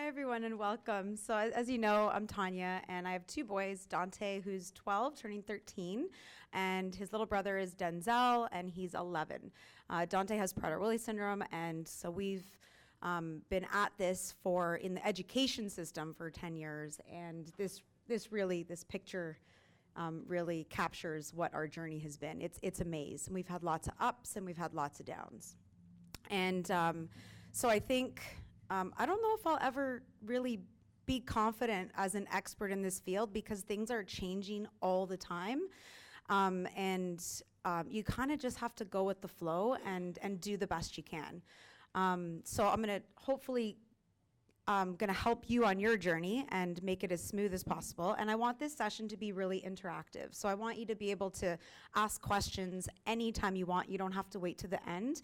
Hi, everyone, and welcome. So as you know, I'm Tanya, and I have two boys, Dante, who's 12, turning 13, and his little brother is Denzel, and he's 11. Dante has Prader-Willi syndrome, and so we've been at this in the education system for 10 years, and this picture really captures what our journey has been. It's a maze, and we've had lots of ups, and we've had lots of downs. And so I think, I don't know if I'll ever really be confident as an expert in this field because things are changing all the time. You kind of just have to go with the flow and do the best you can. So I'm going to hopefully going to help you on your journey and make it as smooth as possible. And I want this session to be really interactive. So I want you to be able to ask questions anytime you want. You don't have to wait to the end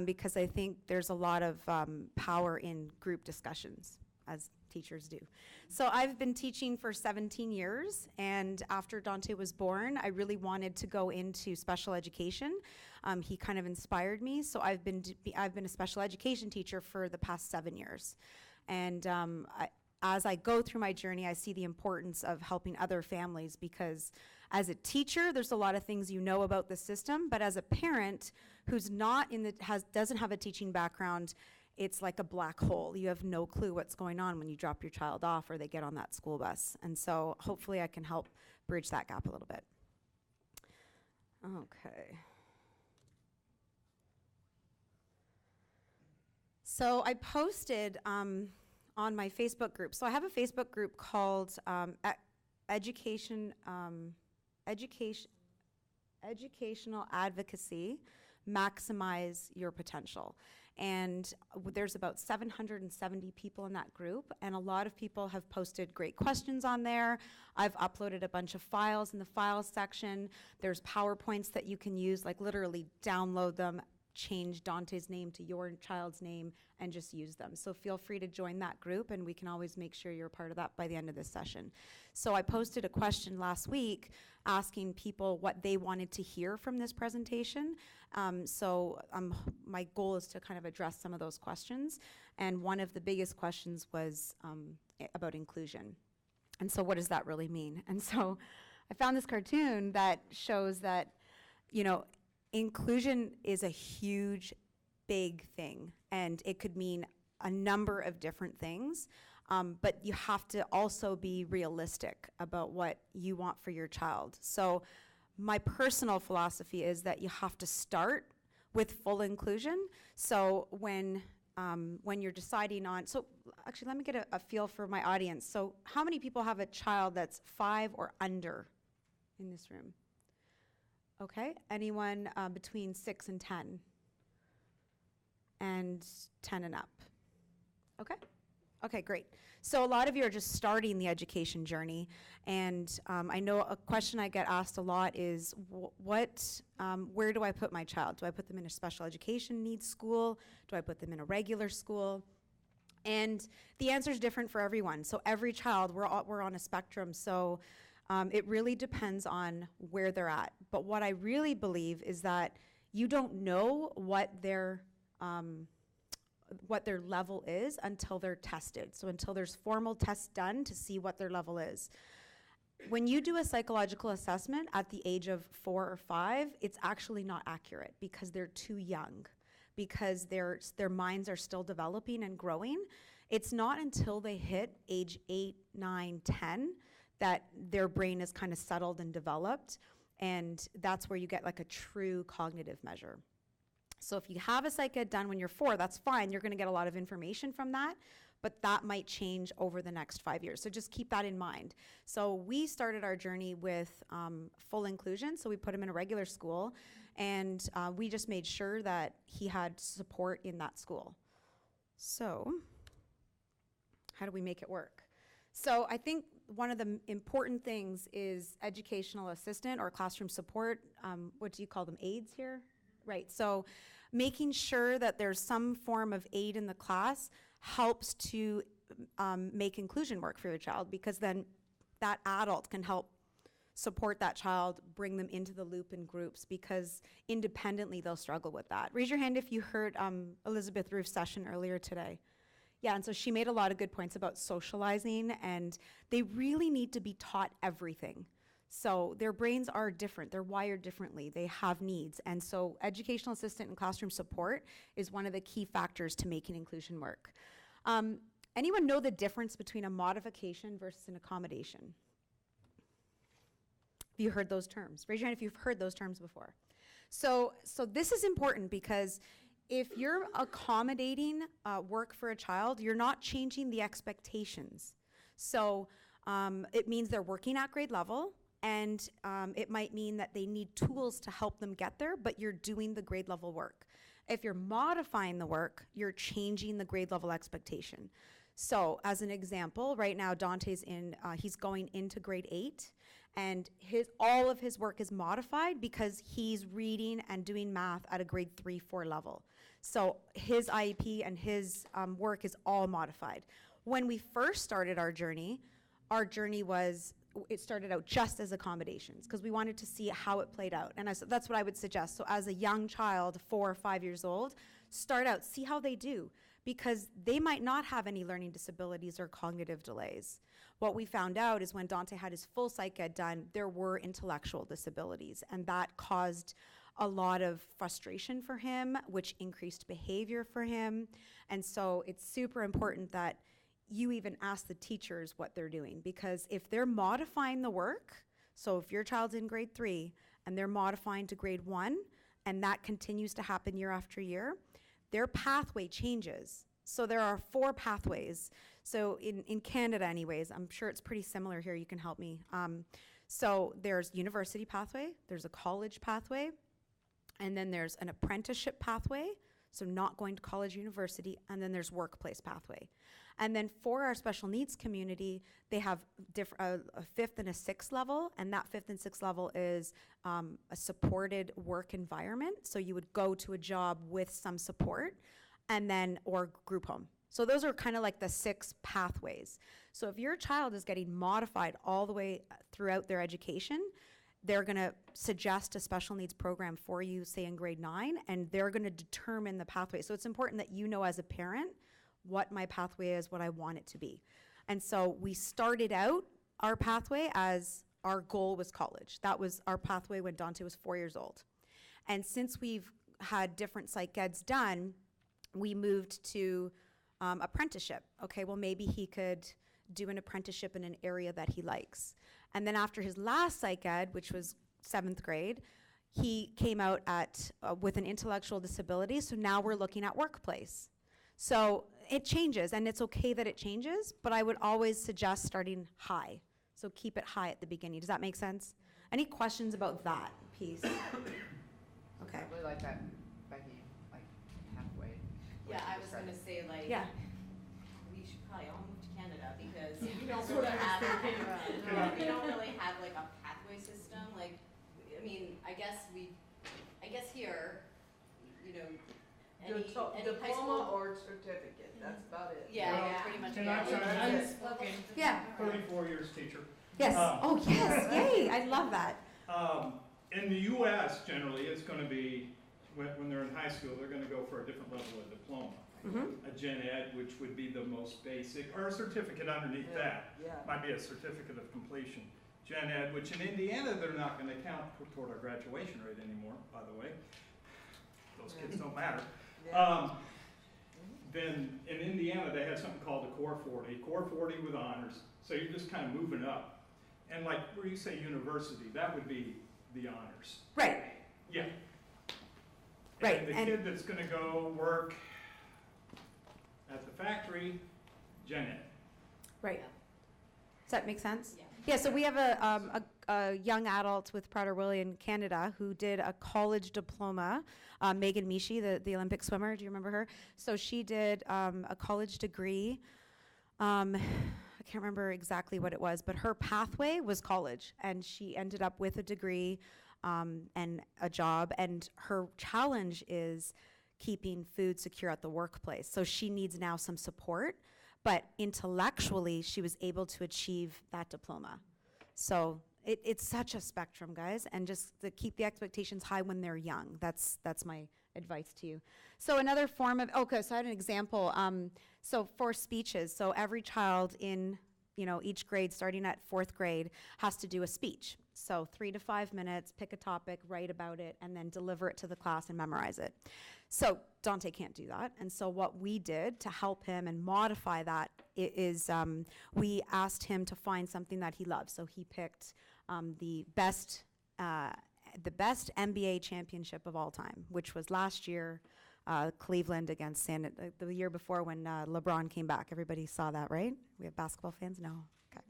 because I think there's a lot of power in group discussions, as teachers do. So I've been teaching for 17 years, and after Dante was born, I really wanted to go into special education. He kind of inspired me, so I've been a special education teacher for the past 7 years. And as I go through my journey, I see the importance of helping other families because as a teacher, there's a lot of things you know about the system, but as a parent who's doesn't have a teaching background, it's like a black hole. You have no clue what's going on when you drop your child off or they get on that school bus. And so hopefully I can help bridge that gap a little bit. Okay. So I posted on my Facebook group. So I have a Facebook group called Educational Advocacy, Maximize Your Potential. And there's about 770 people in that group, and a lot of people have posted great questions on there. I've uploaded a bunch of files in the files section. There's PowerPoints that you can use, like literally download them, change Dante's name to your child's name, and just use them. So feel free to join that group, and we can always make sure you're a part of that by the end of this session. So I posted a question last week asking people what they wanted to hear from this presentation. My goal is to kind of address some of those questions, and one of the biggest questions was about inclusion. And so what does that really mean? And so I found this cartoon that shows that, inclusion is a huge, big thing, and it could mean a number of different things, but you have to also be realistic about what you want for your child. So my personal philosophy is that you have to start with full inclusion. So when you're deciding on, so actually let me get a feel for my audience. So how many people have a child that's 5 or under in this room? Okay, anyone between 6 and 10? And 10 and up? Okay, great. So a lot of you are just starting the education journey, and I know a question I get asked a lot is, where do I put my child? Do I put them in a special education needs school? Do I put them in a regular school? And the answer is different for everyone. So every child, we're on a spectrum, so it really depends on where they're at. But what I really believe is that you don't know what their level is until they're tested. So until there's formal tests done to see what their level is. When you do a psychological assessment at the age of 4 or 5, it's actually not accurate because they're too young, because their minds are still developing and growing. It's not until they hit age 8, 9, 10 that their brain is kind of settled and developed, and that's where you get like a true cognitive measure. So if you have a psych ed done when you're 4, that's fine. You're going to get a lot of information from that, but that might change over the next 5 years. So just keep that in mind. So we started our journey with full inclusion. So we put him in a regular school, and we just made sure that he had support in that school. So how do we make it work? So I think one of the important things is educational assistant or classroom support. What do you call them, aides here? Right, so making sure that there's some form of aid in the class helps to make inclusion work for your child, because then that adult can help support that child, bring them into the loop in groups, because independently they'll struggle with that. Raise your hand if you heard Elizabeth Roof's session earlier today. Yeah, and so she made a lot of good points about socializing, and they really need to be taught everything. So their brains are different, they're wired differently, they have needs. And so educational assistant and classroom support is one of the key factors to making inclusion work. Anyone know the difference between a modification versus an accommodation? Have you heard those terms? Raise your hand if you've heard those terms before. So this is important because if you're accommodating work for a child, you're not changing the expectations. So it means they're working at grade level, and it might mean that they need tools to help them get there, but you're doing the grade level work. If you're modifying the work, you're changing the grade level expectation. So as an example, right now Dante's he's going into grade 8, and all of his work is modified because he's reading and doing math at a grade 3-4 level. So his IEP and his work is all modified. When we first started our journey it started out just as accommodations because we wanted to see how it played out. And that's what I would suggest. So as a young child, 4 or 5 years old, start out, see how they do, because they might not have any learning disabilities or cognitive delays. What we found out is when Dante had his full psych ed done, there were intellectual disabilities, and that caused a lot of frustration for him, which increased behavior for him. And so it's super important that you even ask the teachers what they're doing, because if they're modifying the work, so if your child's in grade 3 and they're modifying to grade 1, and that continues to happen year after year, their pathway changes. So there are 4 pathways. So in Canada anyways, I'm sure it's pretty similar here, you can help me. So there's university pathway, there's a college pathway, and then there's an apprenticeship pathway, so not going to college, university, and then there's workplace pathway. And then for our special needs community, they have a 5th and a 6th level, and that 5th and 6th level is a supported work environment. So you would go to a job with some support, and then, or group home. So those are kind of like the 6 pathways. So if your child is getting modified all the way throughout their education, they're gonna suggest a special needs program for you, say in grade 9, and they're gonna determine the pathway. So it's important that you know as a parent what my pathway is, what I want it to be. And so we started out our pathway as our goal was college. That was our pathway when Dante was 4 years old. And since we've had different psych eds done, we moved to apprenticeship. Okay, well maybe he could do an apprenticeship in an area that he likes. And then after his last psych ed, which was 7th grade, he came out with an intellectual disability, so now we're looking at workplace. So it changes, and it's okay that it changes, but I would always suggest starting high. So keep it high at the beginning. Does that make sense? Any questions about that piece? Okay. I really like that, Becky, like halfway. Yeah, I was gonna say, like, Yeah. we should probably all move to Canada because we don't That's what really I was have, thinking. we don't really have like a pathway system, like, I mean, I guess here, you know, any high Diploma school. or certificate, that's about it. Yeah, pretty much. Can I yeah. chime in? Unspoken. Yeah. 34 years teacher. Yes. Oh, yes. Yay. I love that. In the U.S., generally, it's going to be, when they're in high school, they're going to go for a different level of diploma. Mm-hmm. A gen ed, which would be the most basic, or a certificate underneath that. Yeah. Might be a certificate of completion. Gen ed, which in Indiana, they're not going to count toward our graduation rate anymore, by the way. Those kids don't matter. Yeah. Then in Indiana, they had something called the Core 40 with honors. So you're just kind of moving up. And like where you say university, that would be the honors. Right. Yeah. Right, And the and- kid that's gonna go work at the factory, gen ed. Right. Does that make sense? Yeah. Yeah, so we have a young adult with Prader-Willi in Canada who did a college diploma, Megan Mishi, the Olympic swimmer, do you remember her? So she did a college degree. I can't remember exactly what it was, but her pathway was college, and she ended up with a degree and a job, and her challenge is keeping food secure at the workplace. So she needs now some support, but intellectually, she was able to achieve that diploma. So it's such a spectrum, guys, and just to keep the expectations high when they're young. That's my advice to you. So another form of, okay, so I had an example. So for speeches, so every child in, each grade, starting at 4th grade, has to do a speech. So 3 to 5 minutes, pick a topic, write about it, and then deliver it to the class and memorize it. So Dante can't do that. And so what we did to help him and modify that is we asked him to find something that he loves. So he picked the best NBA championship of all time, which was last year, Cleveland against the year before when LeBron came back. Everybody saw that, right? We have basketball fans? No. Okay.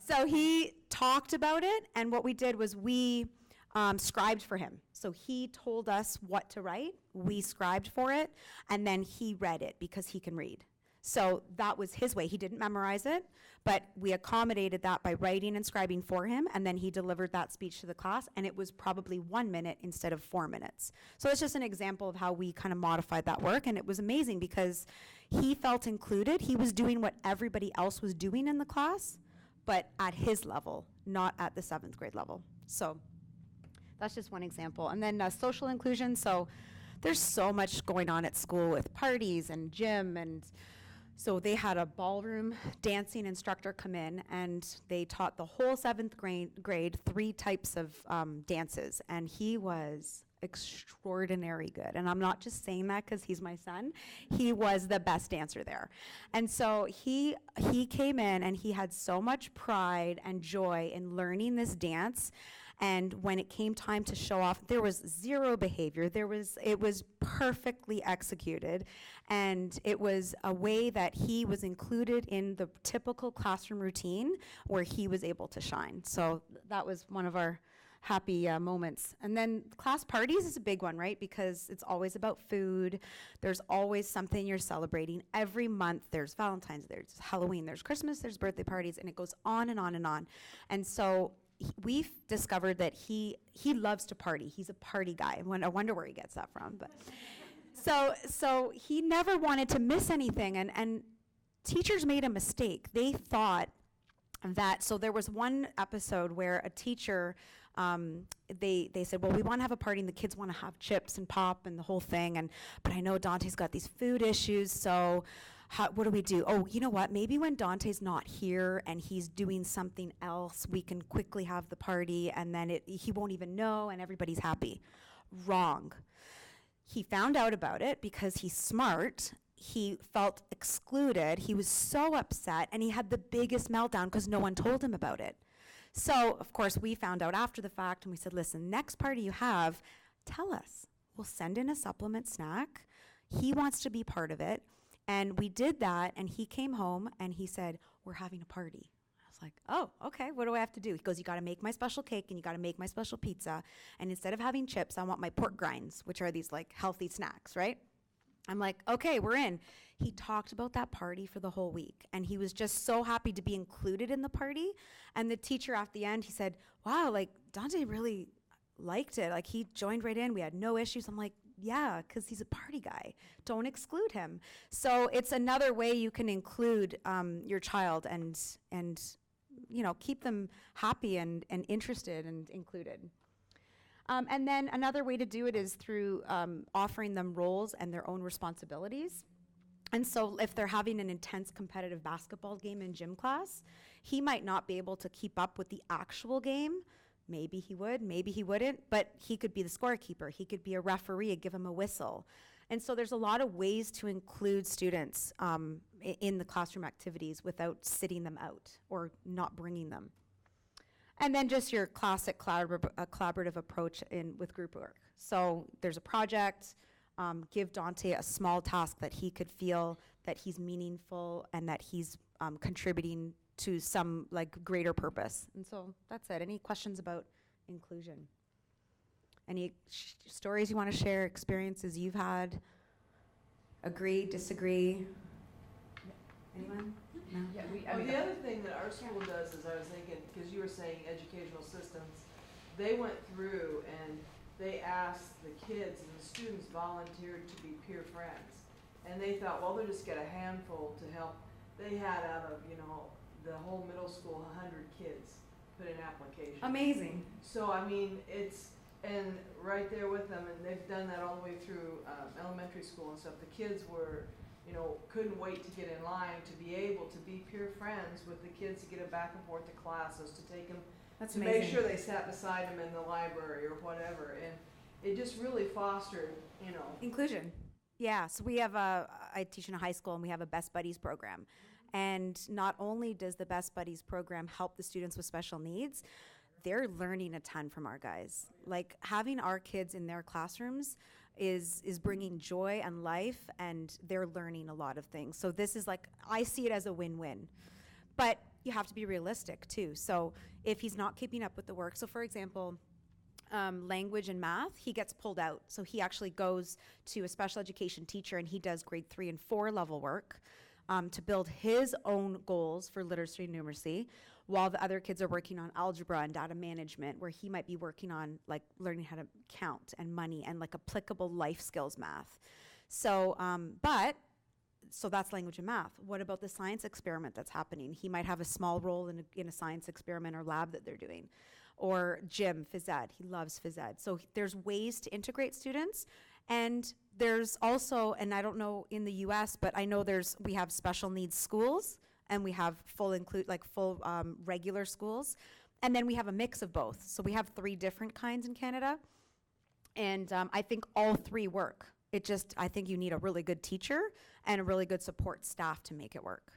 So he talked about it, and what we did was we scribed for him. So he told us what to write, we scribed for it, and then he read it because he can read. So that was his way. He didn't memorize it, but we accommodated that by writing and scribing for him, and then he delivered that speech to the class, and it was probably 1 minute instead of 4 minutes. So it's just an example of how we kind of modified that work, and it was amazing because he felt included. He was doing what everybody else was doing in the class, but at his level, not at the 7th grade level. So that's just one example. And then social inclusion. So there's so much going on at school with parties and gym, and so they had a ballroom dancing instructor come in, and they taught the whole 7th grade 3 types of dances, and he was extraordinary good. And I'm not just saying that because he's my son. He was the best dancer there. And so he came in, and he had so much pride and joy in learning this dance. And when it came time to show off, there was zero behavior. It was perfectly executed. And it was a way that he was included in the typical classroom routine where he was able to shine. So that was one of our happy moments. And then class parties is a big one, right? Because it's always about food. There's always something you're celebrating. Every month there's Valentine's, there's Halloween, there's Christmas, there's birthday parties, and it goes on and on and on. And so we've discovered that he loves to party. He's a party guy. I wonder where he gets that from. But so he never wanted to miss anything, and teachers made a mistake. They thought that, so there was one episode where a teacher, they said, well, we want to have a party, and the kids want to have chips and pop and the whole thing, but I know Dante's got these food issues, so what do we do? Oh, you know what? Maybe when Dante's not here and he's doing something else, we can quickly have the party, and then he won't even know, and everybody's happy. Wrong. He found out about it because he's smart. He felt excluded. He was so upset, and he had the biggest meltdown because no one told him about it. So, of course, we found out after the fact, and we said, listen, next party you have, tell us. We'll send in a supplement snack. He wants to be part of it. And we did that, and he came home, and he said, we're having a party. I was like, oh, okay, what do I have to do? He goes, you got to make my special cake, and you got to make my special pizza, and instead of having chips, I want my pork grinds, which are these, like, healthy snacks, right? I'm like, okay, we're in. He talked about that party for the whole week, and he was just so happy to be included in the party. And the teacher at the end, he said, wow, like, Dante really liked it. Like, he joined right in. We had no issues. I'm like, yeah, because he's a party guy. Don't exclude him. So it's another way you can include your child and keep them happy and interested and included. And then another way to do it is through offering them roles and their own responsibilities. And so if they're having an intense competitive basketball game in gym class, he might not be able to keep up with the actual game. Maybe he would, maybe he wouldn't, but he could be the scorekeeper. He could be a referee, give him a whistle. And so there's a lot of ways to include students in the classroom activities without sitting them out or not bringing them. And then just your classic collaborative approach with group work. So there's a project, give Dante a small task that he could feel that he's meaningful and that he's contributing to some greater purpose. And so that's it. Any questions about inclusion? Any stories you want to share, experiences you've had? Agree, disagree? Anyone? No? Yeah, The other thing that our school does is, I was thinking, because you were saying educational systems, they went through and they asked the kids, and the students volunteered to be peer friends. And they thought, well, they'll just get a handful to help. They had out of, the whole middle school, 100 kids put in applications. Amazing. So, I mean, it's And right there with them, and they've done that all the way through elementary school and stuff. The kids were, you know, couldn't wait to get in line to be able to be peer friends with the kids, to get them back and forth to classes, to take them, That's to amazing. make sure they sat beside them in the library or whatever. And it just really fostered, you know. Inclusion. Yeah, so I teach in a high school and we have a Best Buddies program. And not only does the Best Buddies program help the students with special needs, they're learning a ton from our guys. Like having our kids in their classrooms is bringing joy and life, and they're learning a lot of things. So this is like, I see it as a win-win. But you have to be realistic too. So if he's not keeping up with the work, so for example, language and math, he gets pulled out. So he actually goes to a special education teacher and he does grade 3 and 4 level work to build his own goals for literacy and numeracy, while the other kids are working on algebra and data management, where he might be working on like learning how to count and money and like applicable life skills math. So, so that's language and math. What about the science experiment that's happening? He might have a small role in a science experiment or lab that they're doing. Or gym, phys ed, he loves phys ed. So there's ways to integrate students. And there's also, and I don't know in the US, but I know we have special needs schools and we have full regular schools. And then we have a mix of both. So we have 3 different kinds in Canada. And I think all 3 work. I think you need a really good teacher and a really good support staff to make it work.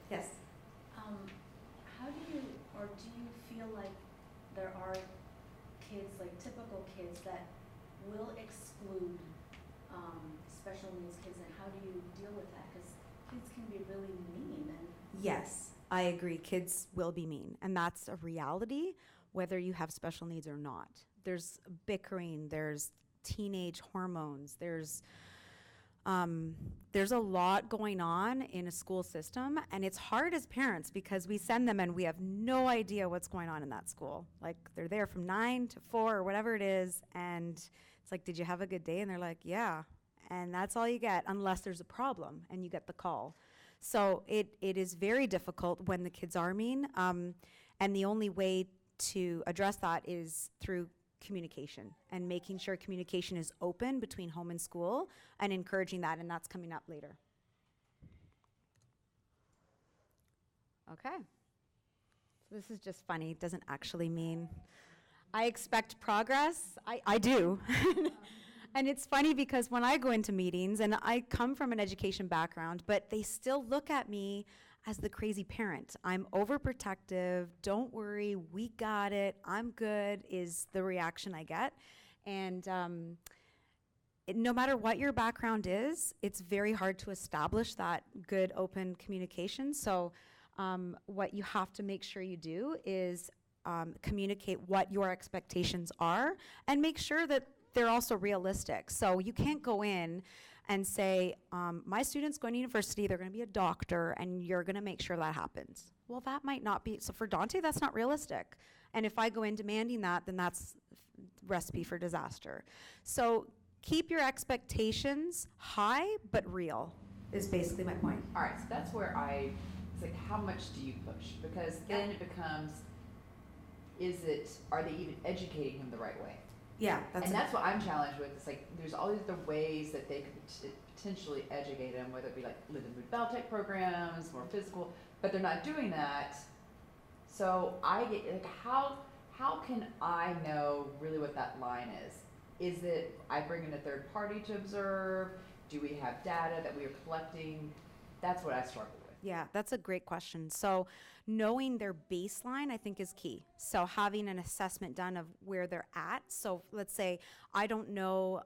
Yes? How do you feel like there are kids, like typical kids, that will exclude special needs kids, and how do you deal with that? Because kids can be really mean. Yes, I agree. Kids will be mean, and that's a reality, whether you have special needs or not. There's bickering, there's teenage hormones, there's a lot going on in a school system, and it's hard as parents because we send them and we have no idea what's going on in that school. Like they're there from 9 to 4 or whatever it is, and it's like, did you have a good day? And they're like, yeah. And that's all you get unless there's a problem and you get the call. So it is very difficult when the kids are mean, and the only way to address that is through communication and making sure communication is open between home and school and encouraging that, and that's coming up later. Okay. So this is just funny. It doesn't actually mean I expect progress. I do. And it's funny because when I go into meetings, and I come from an education background, but they still look at me as the crazy parent. I'm overprotective, don't worry, we got it, I'm good, is the reaction I get. And no matter what your background is, it's very hard to establish that good, open communication. So what you have to make sure you do is communicate what your expectations are and make sure that they're also realistic. So you can't go in and say, my student's going to university, they're going to be a doctor, and you're going to make sure that happens. Well, that might not be, so for Dante, that's not realistic. And if I go in demanding that, then that's recipe for disaster. So keep your expectations high, but real, is basically my point. All right, so that's where it's like, how much do you push? Because then it becomes, are they even educating him the right way? Yeah, that's what I'm challenged with. It's like there's all these other ways that they could potentially educate them, whether it be like Live and Mood Beltech programs, more physical, but they're not doing that. So I get like, how can I know really what that line is? Is it I bring in a third party to observe? Do we have data that we are collecting? That's what I struggle with. Yeah, that's a great question. So knowing their baseline, I think, is key. So having an assessment done of where they're at. So let's say I don't know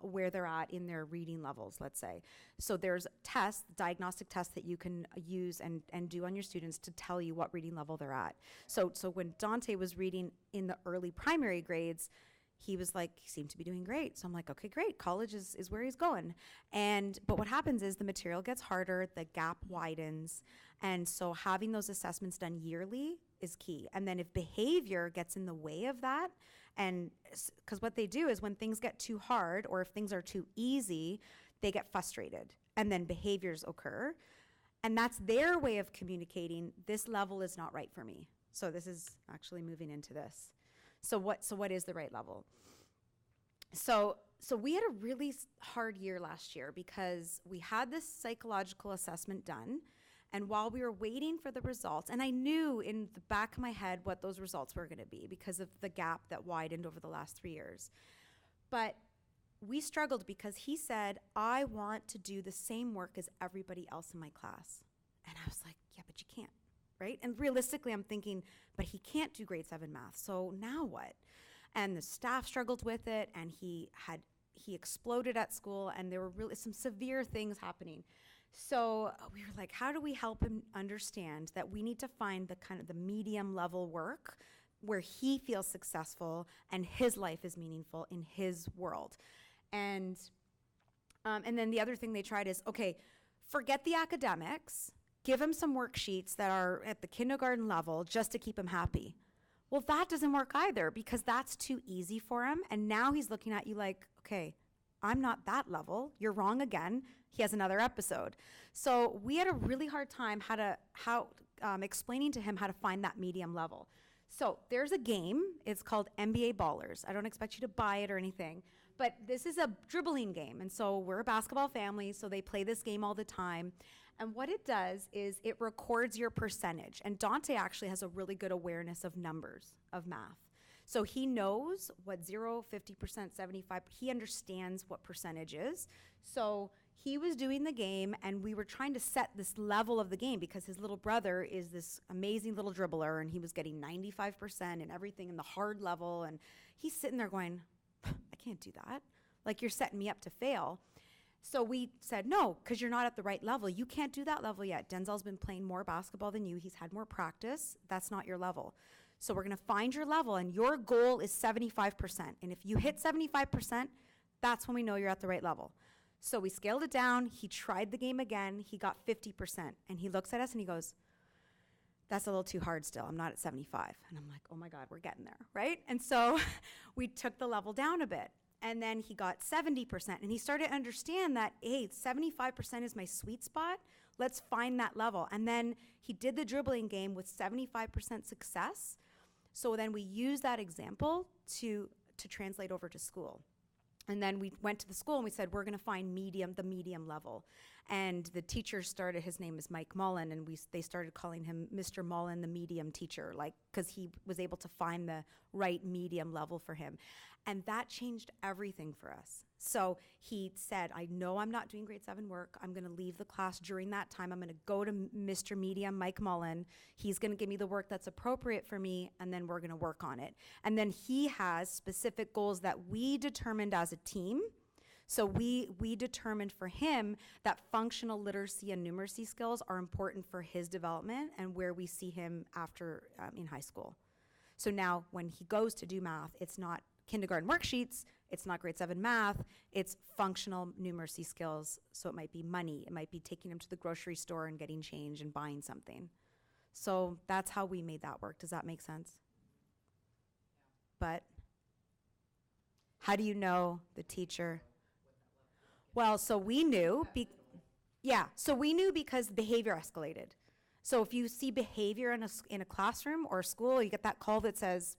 where they're at in their reading levels, let's say. So there's tests, diagnostic tests that you can use and do on your students to tell you what reading level they're at. So when Dante was reading in the early primary grades, he was like, he seemed to be doing great. So I'm like, okay, great. College is where he's going. But what happens is the material gets harder, the gap widens. And so having those assessments done yearly is key. And then if behavior gets in the way of that, and because what they do is when things get too hard or if things are too easy, they get frustrated and then behaviors occur. And that's their way of communicating, this level is not right for me. So this is actually moving into this. So what is the right level? So we had a really hard year last year because we had this psychological assessment done, and while we were waiting for the results, and I knew in the back of my head what those results were going to be because of the gap that widened over the last 3 years. But we struggled because he said, I want to do the same work as everybody else in my class. And I was like, yeah, but you can't, right? And realistically, I'm thinking, but he can't do grade 7 math, so now what? And the staff struggled with it, and he exploded at school, and there were really some severe things happening. So we were like, how do we help him understand that we need to find the kind of the medium level work where he feels successful and his life is meaningful in his world? And then the other thing they tried is, okay, forget the academics, give him some worksheets that are at the kindergarten level just to keep him happy. Well, that doesn't work either because that's too easy for him. And now he's looking at you like, okay, I'm not that level. You're wrong again. He has another episode. So we had a really hard time explaining to him how to find that medium level. So there's a game. It's called NBA Ballers. I don't expect you to buy it or anything, but this is a dribbling game. And so we're a basketball family, so they play this game all the time. And what it does is it records your percentage. And Dante actually has a really good awareness of numbers, of math. So he knows what 0, 50%, 75, he understands what percentage is. So he was doing the game, and we were trying to set this level of the game because his little brother is this amazing little dribbler, and he was getting 95% and everything in the hard level. And he's sitting there going, I can't do that. Like, you're setting me up to fail. So we said, no, because you're not at the right level. You can't do that level yet. Denzel's been playing more basketball than you. He's had more practice. That's not your level. So we're going to find your level, and your goal is 75%. And if you hit 75%, that's when we know you're at the right level. So we scaled it down. He tried the game again. He got 50%. And he looks at us and he goes, that's a little too hard still. I'm not at 75. And I'm like, oh my God, we're getting there, right? And so we took the level down a bit. And then he got 70%. And he started to understand that, hey, 75% is my sweet spot. Let's find that level. And then he did the dribbling game with 75% success. So then we used that example to translate over to school. And then we went to the school and we said, we're going to find the medium level. And the teacher started, his name is Mike Mullen, and they started calling him Mr. Mullen, the medium teacher, like, because he was able to find the right medium level for him. And that changed everything for us. So he said, I know I'm not doing grade 7 work. I'm going to leave the class during that time. I'm going to go to Mr. Medium, Mike Mullen. He's going to give me the work that's appropriate for me, and then we're going to work on it. And then he has specific goals that we determined as a team. So we determined for him that functional literacy and numeracy skills are important for his development and where we see him after in high school. So now when he goes to do math, it's not kindergarten worksheets, it's not grade 7 math, it's functional numeracy skills. So it might be money, it might be taking him to the grocery store and getting change and buying something. So that's how we made that work. Does that make sense? But how do you know the teacher? Well, so we knew, so we knew because behavior escalated. So if you see behavior in a classroom or a school, you get that call that says,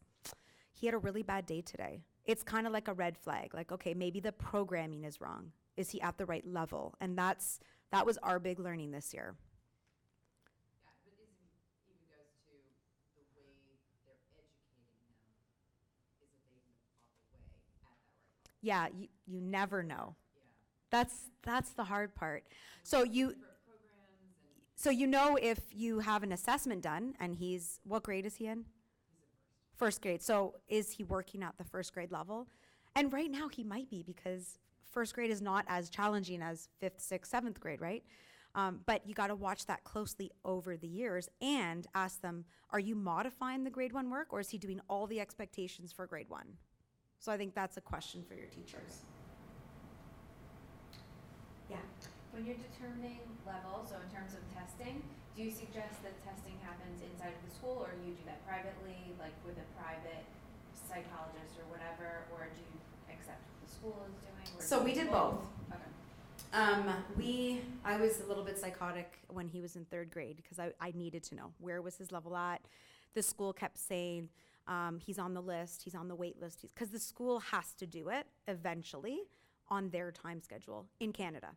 he had a really bad day today. It's kind of like a red flag, like, okay, maybe the programming is wrong. Is he at the right level? And that was our big learning this year. Yeah, but it even goes to the way they're educating him. Is it they off the way at that right level? Yeah, you never know. Yeah. That's the hard part. So Different programs and so you know if you have an assessment done and what grade is he in? First grade. So is he working at the first grade level? And right now he might be, because first grade is not as challenging as 5th, 6th, 7th grade, right? But you got to watch that closely over the years and ask them, are you modifying the grade 1 work, or is he doing all the expectations for grade 1? So I think that's a question for your teachers. Yeah. When you're determining levels, so in terms of testing, do you suggest that testing happens inside of the school, or you do that privately, like with a private psychologist or whatever, or do you accept what the school is doing? Or So do we you did both. Okay. I was a little bit psychotic when he was in 3rd grade because I needed to know where was his level at. The school kept saying, He's on the list, he's on the wait list, because the school has to do it eventually on their time schedule in Canada.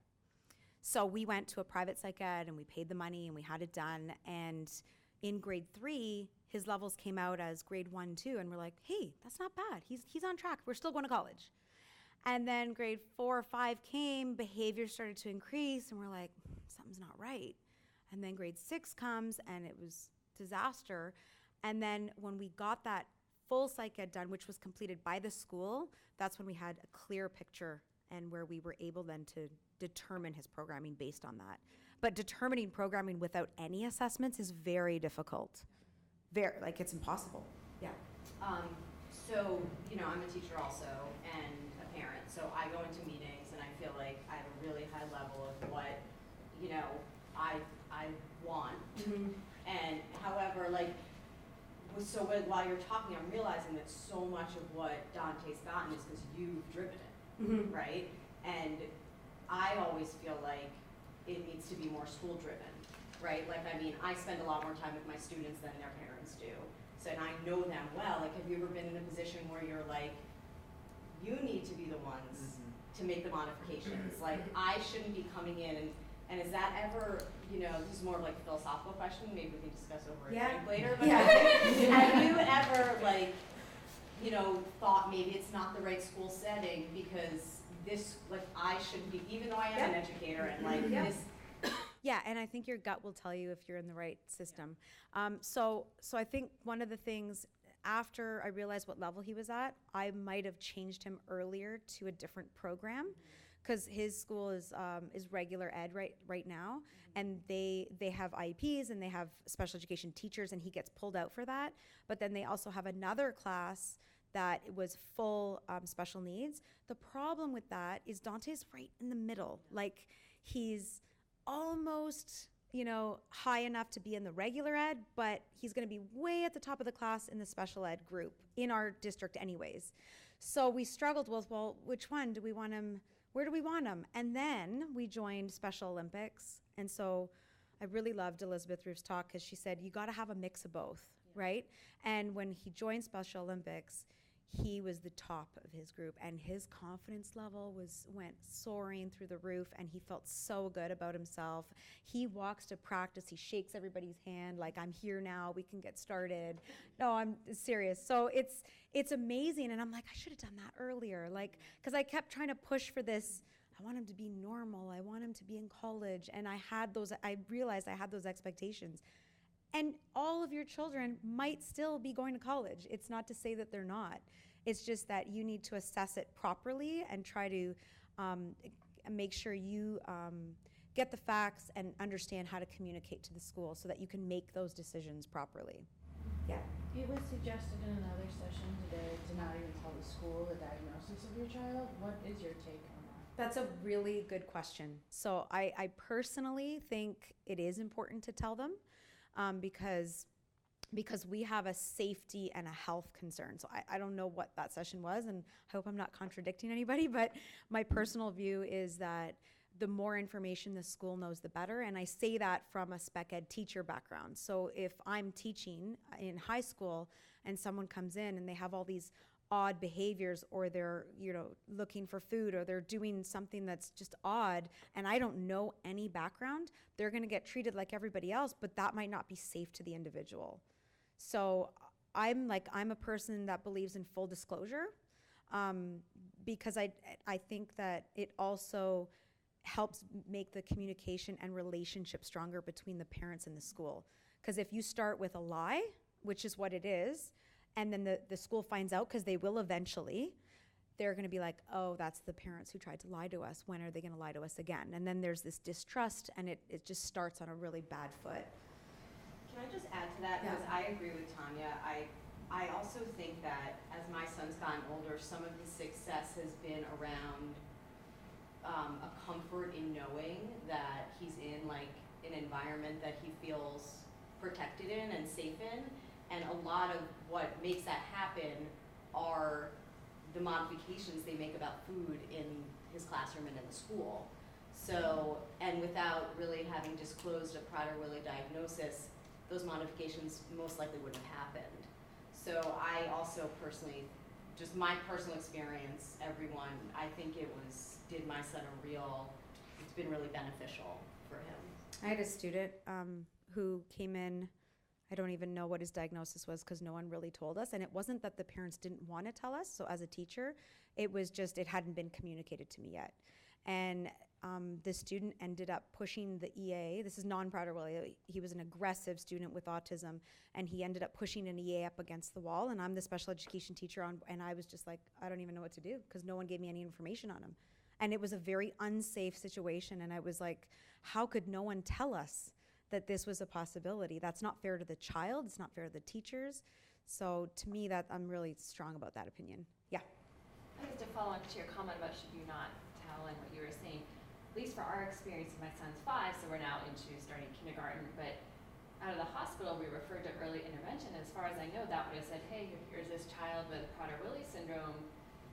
So we went to a private psych ed and we paid the money and we had it done. And in grade 3, his levels came out as grade 1, 2, and we're like, hey, that's not bad. He's on track. We're still going to college. And then grade 4 or 5 came, behavior started to increase, and we're like, something's not right. And then grade 6 comes, and it was disaster. And then when we got that full psych ed done, which was completed by the school, that's when we had a clear picture and where we were able then to determine his programming based on that. But determining programming without any assessments is very difficult. It's impossible. Yeah. So, I'm a teacher also and a parent, so I go into meetings and I feel like I have a really high level of what, I want. Mm-hmm. And however, while you're talking, I'm realizing that so much of what Dante's gotten is because you've driven it, Mm-hmm. right? And I always feel like it needs to be more school driven, right? I spend a lot more time with my students than their parents do. So, and I know them well. Have you ever been in a position where you're like, you need to be the ones to make the modifications? I shouldn't be coming in and is that ever, this is more of a philosophical question, maybe we can discuss over a drink later, but have you ever thought maybe it's not the right school setting because this, I shouldn't be, even though I am an educator and this. Yeah, and I think your gut will tell you if you're in the right system. So I think one of the things, after I realized what level he was at, I might have changed him earlier to a different program, because his school is regular ed right now, and they have IEPs and they have special education teachers, and he gets pulled out for that. But then they also have another class that was full special needs. The problem with that is Dante's right in the middle. He's almost, high enough to be in the regular ed, but he's going to be way at the top of the class in the special ed group in our district anyways. So we struggled with, well, which one do we want him? Where do we want him? And then we joined Special Olympics. And so I really loved Elizabeth Roof's talk, because she said, you got to have a mix of both, right? And when he joined Special Olympics, he was the top of his group, and his confidence level went soaring through the roof, and he felt so good about himself. He walks to practice, he shakes everybody's hand like, I'm here now, we can get started. No, I'm serious. So it's amazing, and I'm like, I should have done that earlier, because I kept trying to push for this. I want him to be normal, I want him to be in college, and I realized I had those expectations. And all of your children might still be going to college. It's not to say that they're not. It's just that you need to assess it properly and try to make sure you get the facts and understand how to communicate to the school so that you can make those decisions properly. Yeah. It was suggested in another session today to not even tell the school the diagnosis of your child. What is your take on that? That's a really good question. So I personally think it is important to tell them. Because we have a safety and a health concern. So I don't know what that session was, and I hope I'm not contradicting anybody, but my personal view is that the more information the school knows, the better. And I say that from a spec ed teacher background. So if I'm teaching in high school and someone comes in and they have all these odd behaviors, or they're looking for food, or they're doing something that's just odd, and I don't know any background, they're going to get treated like everybody else, but that might not be safe to the individual. So I'm a person that believes in full disclosure, because I think that it also helps make the communication and relationship stronger between the parents and the school. Because if you start with a lie, which is what it is, and then the school finds out, because they will eventually, they're going to be like, oh, that's the parents who tried to lie to us. When are they going to lie to us again? And then there's this distrust, and it just starts on a really bad foot. Can I just add to that? Because I agree with Tanya. I also think that as my son's gotten older, some of his success has been around a comfort in knowing that he's in an environment that he feels protected in and safe in. And a lot of what makes that happen are the modifications they make about food in his classroom and in the school. So, and without really having disclosed a Prader-Willi diagnosis, those modifications most likely wouldn't have happened. So I also personally, just my personal experience, everyone, I think did my son it's been really beneficial for him. I had a student who came in, I don't even know what his diagnosis was because no one really told us. And it wasn't that the parents didn't want to tell us. So as a teacher, it was just, it hadn't been communicated to me yet. And the student ended up pushing the EA. This is non-Prader-Willi. He was an aggressive student with autism, and he ended up pushing an EA up against the wall. And I'm the special education teacher, and I was just like, I don't even know what to do because no one gave me any information on him. And it was a very unsafe situation. And I was like, how could no one tell us that this was a possibility? That's not fair to the child. It's not fair to the teachers. So to me, that I'm really strong about that opinion. Yeah. I guess to follow up to your comment about should you not tell and what you were saying, at least for our experience, my son's 5, so we're now into starting kindergarten, but out of the hospital, we referred to early intervention. As far as I know, that would have said, hey, here's this child with Prader-Willi syndrome,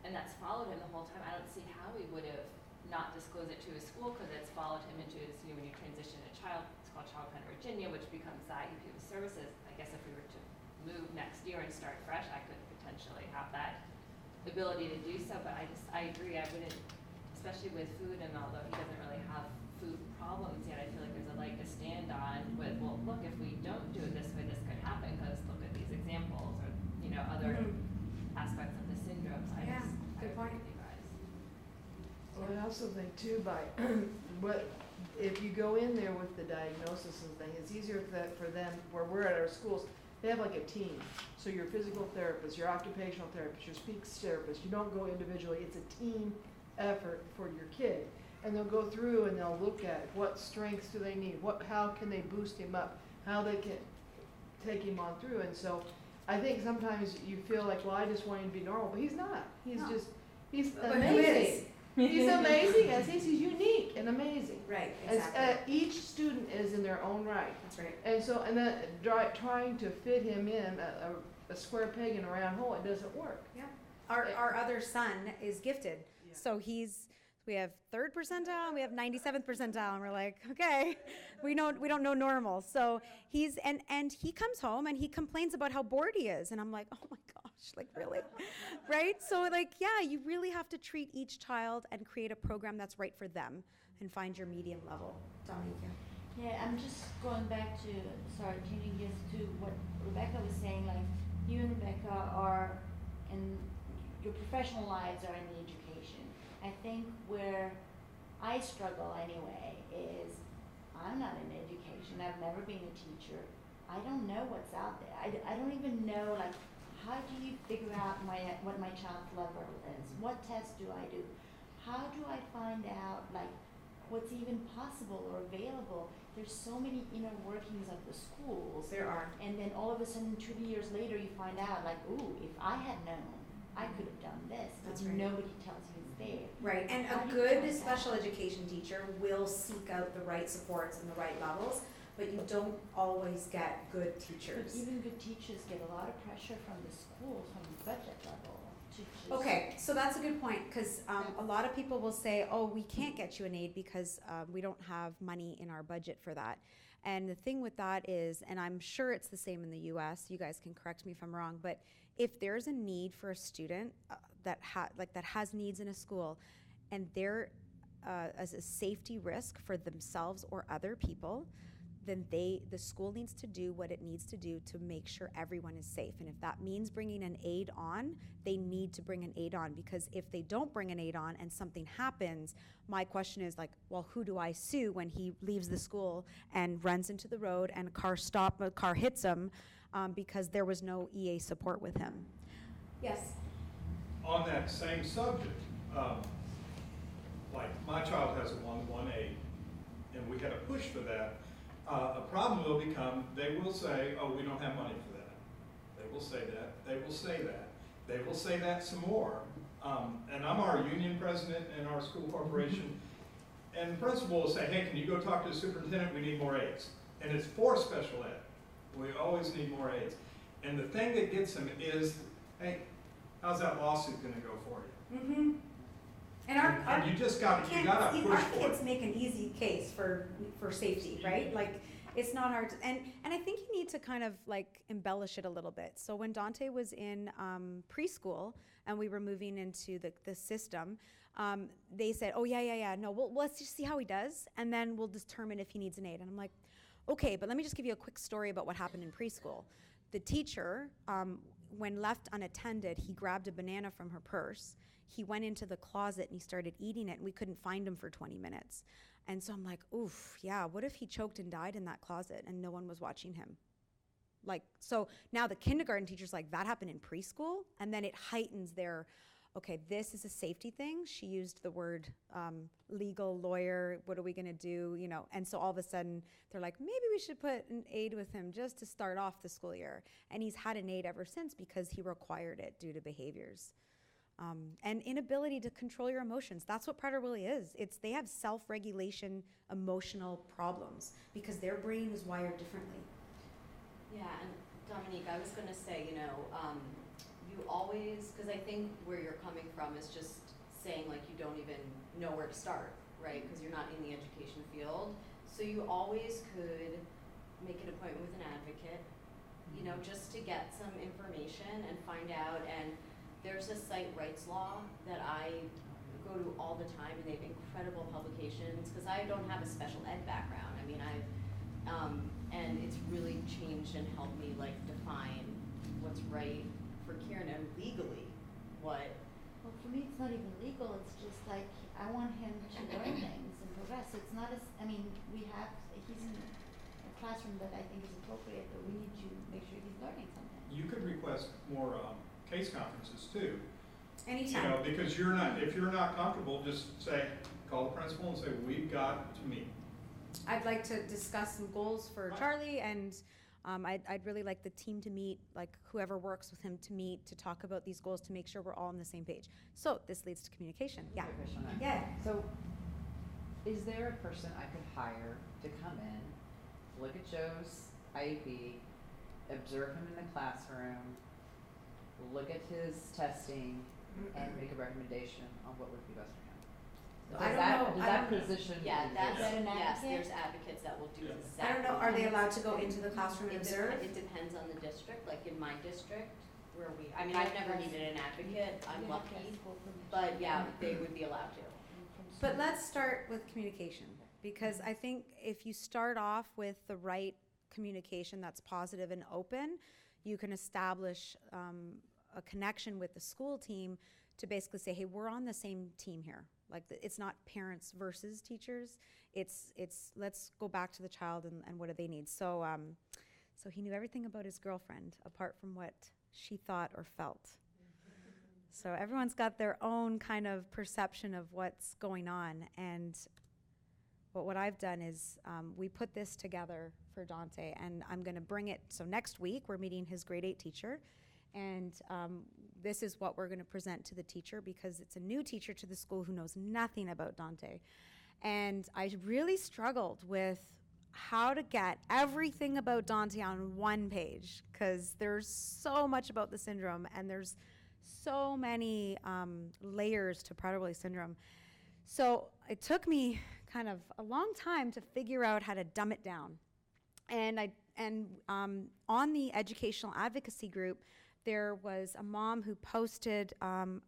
and that's followed him the whole time. I don't see how we would have not disclosed it to his school because it's followed him into his, when you transition a child, it's called Child Plan Virginia, which becomes the IEP with services. I guess if we were to move next year and start fresh, I could potentially have that ability to do so, but I agree, I wouldn't, especially with food, and although he doesn't really have food problems yet, I feel like there's a leg to stand on with, well, look, if we don't do it this way, this could happen, because look at these examples, or, other aspects of the syndrome. So I Good agree point. with you guys. Well, I also think too, if you go in there with the diagnosis and thing, it's easier for them, where we're at our schools, they have like a team. So your physical therapist, your occupational therapist, your speech therapist, you don't go individually, it's a team effort for your kid. And they'll go through and they'll look at what strengths do they need, how can they boost him up, how they can take him on through. And so I think sometimes you feel like, well, I just want him to be normal, but he's not. He's But amazing. who is? He's amazing, as he's unique and amazing. Right, Each student is in their own right. That's right. And so, and then trying to fit him in a square peg in a round hole, it doesn't work. Yeah. Our other son is gifted. So we have 3rd percentile, we have 97th percentile, and we're like, okay, we don't know normal. So and he comes home and he complains about how bored he is. And I'm like, oh my gosh, like really? Right? So like, yeah, you really have to treat each child and create a program that's right for them and find your medium level. Dominique. Yeah, I'm just going back to, changing gears to what Rebecca was saying, like you and Rebecca are in your professional lives are in the education. I think where I struggle anyway is I'm not in education. I've never been a teacher. I don't know what's out there. I don't even know, like, how do you figure out what my child's level is? What tests do I do? How do I find out, like, what's even possible or available? There's so many inner workings of the schools. There are. And then all of a sudden, 2 years later, you find out, like, ooh, if I had known, I could have done this. That's But right. nobody tells you it's there. Right, and How a do you good find out? special education teacher will seek out the right supports and the right levels, but you don't always get good But teachers. even good teachers get a lot of pressure from the schools, from the budget level, to just. Okay, so that's a good point, because a lot of people will say, oh, we can't get you an aid because we don't have money in our budget for that. And the thing with that is, and I'm sure it's the same in the US, you guys can correct me if I'm wrong, but if there's a need for a student that has needs in a school, and they're as a safety risk for themselves or other people, then the school needs to do what it needs to do to make sure everyone is safe. And if that means bringing an aide on, they need to bring an aide on, because if they don't bring an aide on and something happens, my question is like, well, who do I sue when he leaves the school and runs into the road and a car hits him because there was no EA support with him? Yes. On that same subject, like my child has a one-to-one aide, and we had a push for that. A problem will become, they will say, oh, we don't have money for that. They will say that, they will say that. They will say that some more. And I'm our union president in our school corporation, and the principal will say, hey, can you go talk to the superintendent, we need more aides. And it's for special ed. We always need more aides. And the thing that gets them is, hey, how's that lawsuit gonna go for you? Mm-hmm. And you just gotta push our for kids it. make an easy case for safety, right? Like, It's not hard to, and I think you need to kind of like embellish it a little bit. So when Dante was in preschool and we were moving into the system, they said, oh yeah, no, well, let's just see how he does, and then we'll determine if he needs an aid. And I'm like, okay, but let me just give you a quick story about what happened in preschool. The teacher, when left unattended, he grabbed a banana from her purse. He went into the closet and he started eating it, and we couldn't find him for 20 minutes. And so I'm like, oof, yeah, what if he choked and died in that closet and no one was watching him? Like, so now the kindergarten teacher's like, that happened in preschool? And then it heightens their, okay, this is a safety thing. She used the word legal, lawyer, what are we gonna do, you know? And so all of a sudden, they're like, maybe we should put an aid with him just to start off the school year. And he's had an aid ever since because he required it due to behaviors. And inability to control your emotions. That's what Prader-Willi is. They have self-regulation emotional problems because their brain is wired differently. Yeah, and Dominique, I was gonna say, you always, because I think where you're coming from is just saying like you don't even know where to start, right? Because you're not in the education field. So you always could make an appointment with an advocate, just to get some information and find out. And there's a site rights law that I go to all the time, and they have incredible publications because I don't have a special ed background. I mean, and it's really changed and helped me like define what's right for Kieran and legally what. Well, for me, it's not even legal. It's just like I want him to learn things and progress. It's not as he's in a classroom that I think is appropriate, but we need to make sure he's learning something. You could request more case conferences too. Anytime. Because if you're not comfortable, just call the principal and say, we've got to meet. I'd like to discuss some goals for Charlie, and I'd really like the team to meet, like whoever works with him to meet, to talk about these goals, to make sure we're all on the same page. So this leads to communication. Yeah. Yeah. So is there a person I could hire to come in, look at Joe's IEP, observe him in the classroom, look at his testing, and make a recommendation on what would be best for him? Does that position? Yeah, exist? yes, there's advocates that will do exactly. I don't know, are they allowed to go into the classroom and observe? It depends on the district. Like in my district, I've never needed an advocate, I'm lucky, but yeah, they would be allowed to. But let's start with communication, because I think if you start off with the right communication that's positive and open, you can establish a connection with the school team to basically say, hey, we're on the same team here. Like it's not parents versus teachers. It's let's go back to the child and what do they need. So so he knew everything about his girlfriend apart from what she thought or felt. So everyone's got their own kind of perception of what's going on. And what I've done is we put this together for Dante, and I'm going to bring it. So next week we're meeting his grade 8 teacher, and this is what we're going to present to the teacher, because it's a new teacher to the school who knows nothing about Dante. And I really struggled with how to get everything about Dante on one page, because there's so much about the syndrome, and there's so many layers to Prader-Willi syndrome. So it took me kind of a long time to figure out how to dumb it down. And on the educational advocacy group, there was a mom who posted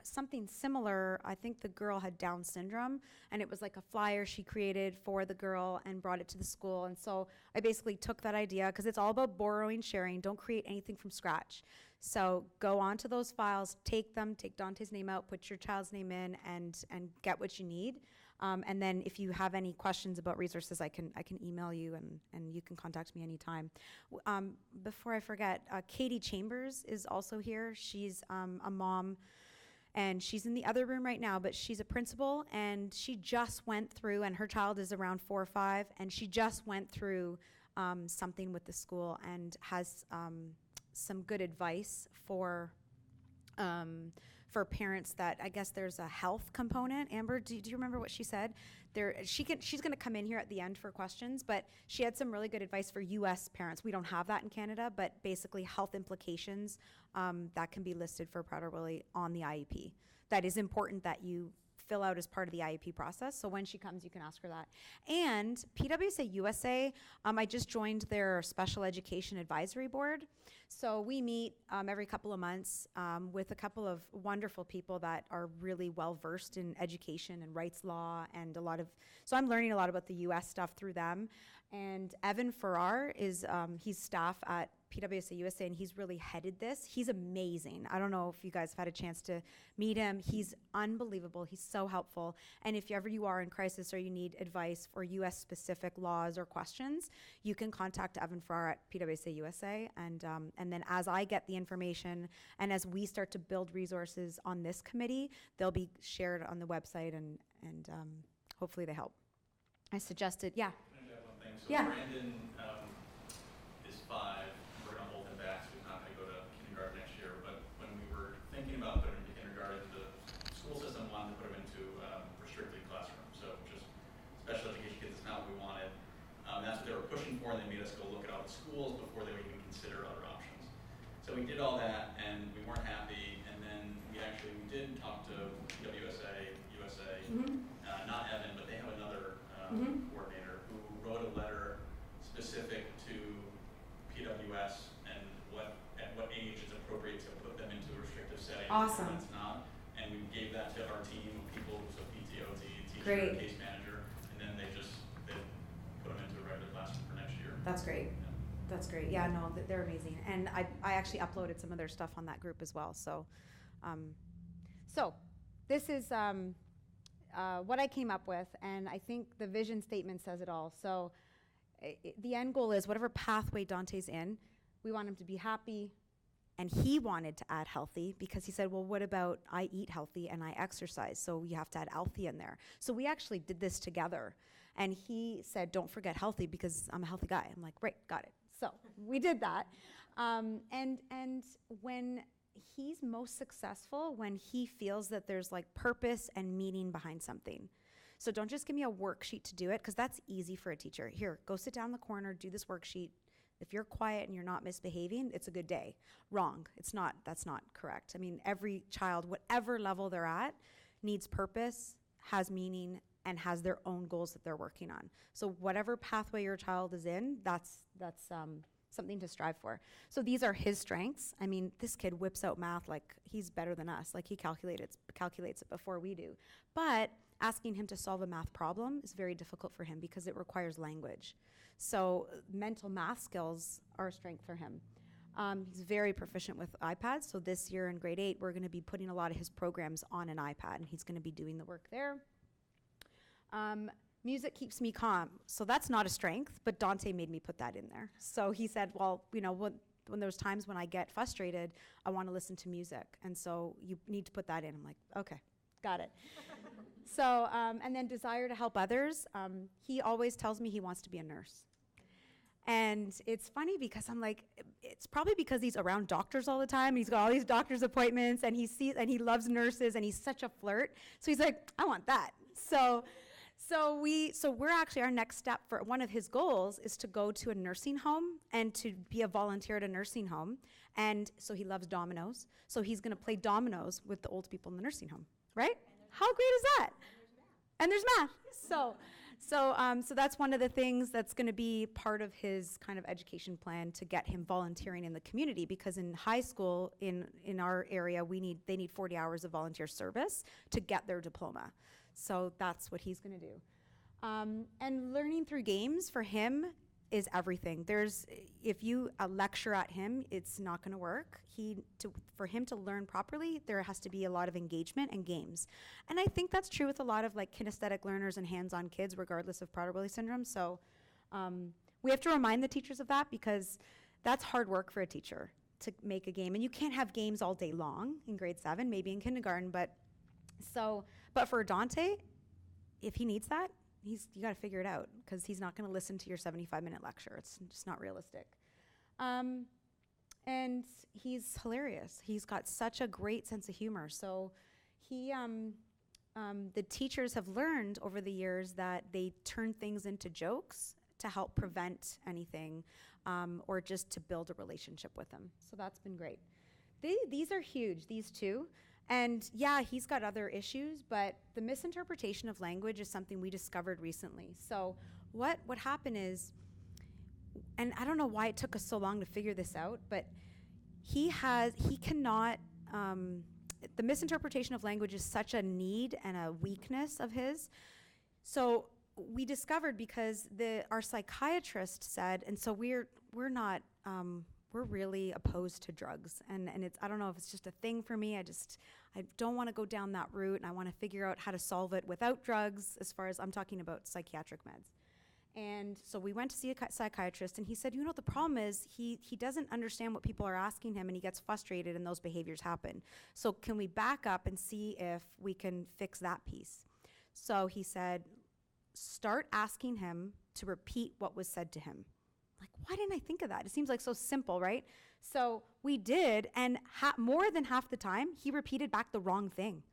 something similar. I think the girl had Down syndrome, and it was like a flyer she created for the girl and brought it to the school. And so I basically took that idea, because it's all about borrowing, sharing. Don't create anything from scratch. So go onto those files, take Dante's name out, put your child's name in, and get what you need. And then if you have any questions about resources, I can email you, and you can contact me anytime. Before I forget, Katie Chambers is also here. She's a mom, and she's in the other room right now, but she's a principal, and she just went through, and her child is around 4 or 5, and she just went through something with the school and has some good advice for parents that I guess there's a health component. Amber, do you remember what she said? She's going to come in here at the end for questions, but she had some really good advice for U.S. parents. We don't have that in Canada, but basically health implications that can be listed for Prader-Willi on the IEP. That is important that you fill out as part of the IEP process. So when she comes, you can ask her that. And PWSA USA, I just joined their special education advisory board. So we meet every couple of months with a couple of wonderful people that are really well versed in education and rights law and so I'm learning a lot about the US stuff through them. And Evan Farrar is, he's staff at PWSA USA, and he's really headed this. He's amazing. I don't know if you guys have had a chance to meet him. He's unbelievable. He's so helpful. And if ever you are in crisis or you need advice for US specific laws or questions, you can contact Evan Farrar at PWSA USA. And then as I get the information and as we start to build resources on this committee, they'll be shared on the website and hopefully they help. I suggested, yeah. And one thing, so Yeah. Brandon is 5. We're going to hold him back, so he's not going to go to kindergarten next year. But when we were thinking about putting him into kindergarten, the school system wanted to put him into restricted classroom. So just special education kids is not what we wanted. That's what they were pushing for, and they made us go look at all the schools before they would even consider other options. So we did all that, and we weren't happy. And then we did talk to PWSA USA, not Evan, but they have another coordinator who wrote a letter specific to PWS and at what age it's appropriate to put them into a restrictive setting. Awesome. And it's not. And we gave that to our team of people, so PTO, teacher, Great. case manager, and then they put them into a regular classroom for next year. That's great. Yeah. That's great. Yeah, no, they're amazing. And I actually uploaded some of their stuff on that group as well. So, this is what I came up with, and I think the vision statement says it all. So the end goal is whatever pathway Dante's in, we want him to be happy, and he wanted to add healthy because he said, well, what about I eat healthy and I exercise? So you have to add healthy in there. So we actually did this together, and he said, don't forget healthy because I'm a healthy guy. I'm like, right, got it. So we did that. And when he's most successful when he feels that there's like purpose and meaning behind something. So don't just give me a worksheet to do it, because that's easy for a teacher. Here, go sit down in the corner, do this worksheet. If you're quiet and you're not misbehaving, it's a good day. Wrong. It's not. That's not correct. I mean, every child, whatever level they're at, needs purpose, has meaning, and has their own goals that they're working on. So whatever pathway your child is in, that's something to strive for. So these are his strengths. I mean, this kid whips out math like he's better than us. Like he calculates it before we do. But asking him to solve a math problem is very difficult for him because it requires language. So mental math skills are a strength for him. He's very proficient with iPads. So this year in grade 8, we're going to be putting a lot of his programs on an iPad, and he's going to be doing the work there. Music keeps me calm. So that's not a strength, but Dante made me put that in there. So he said, well, you know, when there's times when I get frustrated, I want to listen to music. And so you need to put that in. I'm like, okay, got it. So, and then desire to help others. He always tells me he wants to be a nurse. And it's funny because I'm like, it's probably because he's around doctors all the time. He's got all these doctor's appointments, and he loves nurses, and he's such a flirt. So he's like, I want that. So we're actually, our next step for one of his goals is to go to a nursing home and to be a volunteer at a nursing home. And so he loves dominoes. So he's going to play dominoes with the old people in the nursing home, right? How great is that? And there's math. So that's one of the things that's going to be part of his kind of education plan, to get him volunteering in the community, because in high school in our area they need 40 hours of volunteer service to get their diploma. So that's what he's going to do. And learning through games for him is everything. If you lecture at him, it's not going to work. For him to learn properly, there has to be a lot of engagement and games. And I think that's true with a lot of like kinesthetic learners and hands-on kids, regardless of Prader-Willi syndrome. So we have to remind the teachers of that, because that's hard work for a teacher to make a game. And you can't have games all day long in grade 7, maybe in kindergarten, but for Dante, if he needs that, you got to figure it out, because he's not going to listen to your 75-minute lecture. It's just not realistic. And he's hilarious. He's got such a great sense of humor. So the teachers have learned over the years that they turn things into jokes to help prevent anything, or just to build a relationship with them. So that's been great. These are huge, these two. And yeah, he's got other issues, but the misinterpretation of language is something we discovered recently. So what happened is, and I don't know why it took us so long to figure this out, but he cannot, the misinterpretation of language is such a need and a weakness of his. So we discovered, because our psychiatrist said, and so we're not, we're really opposed to drugs, and it's, I don't know if it's just a thing for me. I don't want to go down that route, and I want to figure out how to solve it without drugs, as far as I'm talking about psychiatric meds. And so we went to see a psychiatrist, and he said, the problem is he doesn't understand what people are asking him, and he gets frustrated, and those behaviors happen. So can we back up and see if we can fix that piece? So he said, start asking him to repeat what was said to him. Like, why didn't I think of that? It seems like so simple, right? So we did, and more than half the time, he repeated back the wrong thing.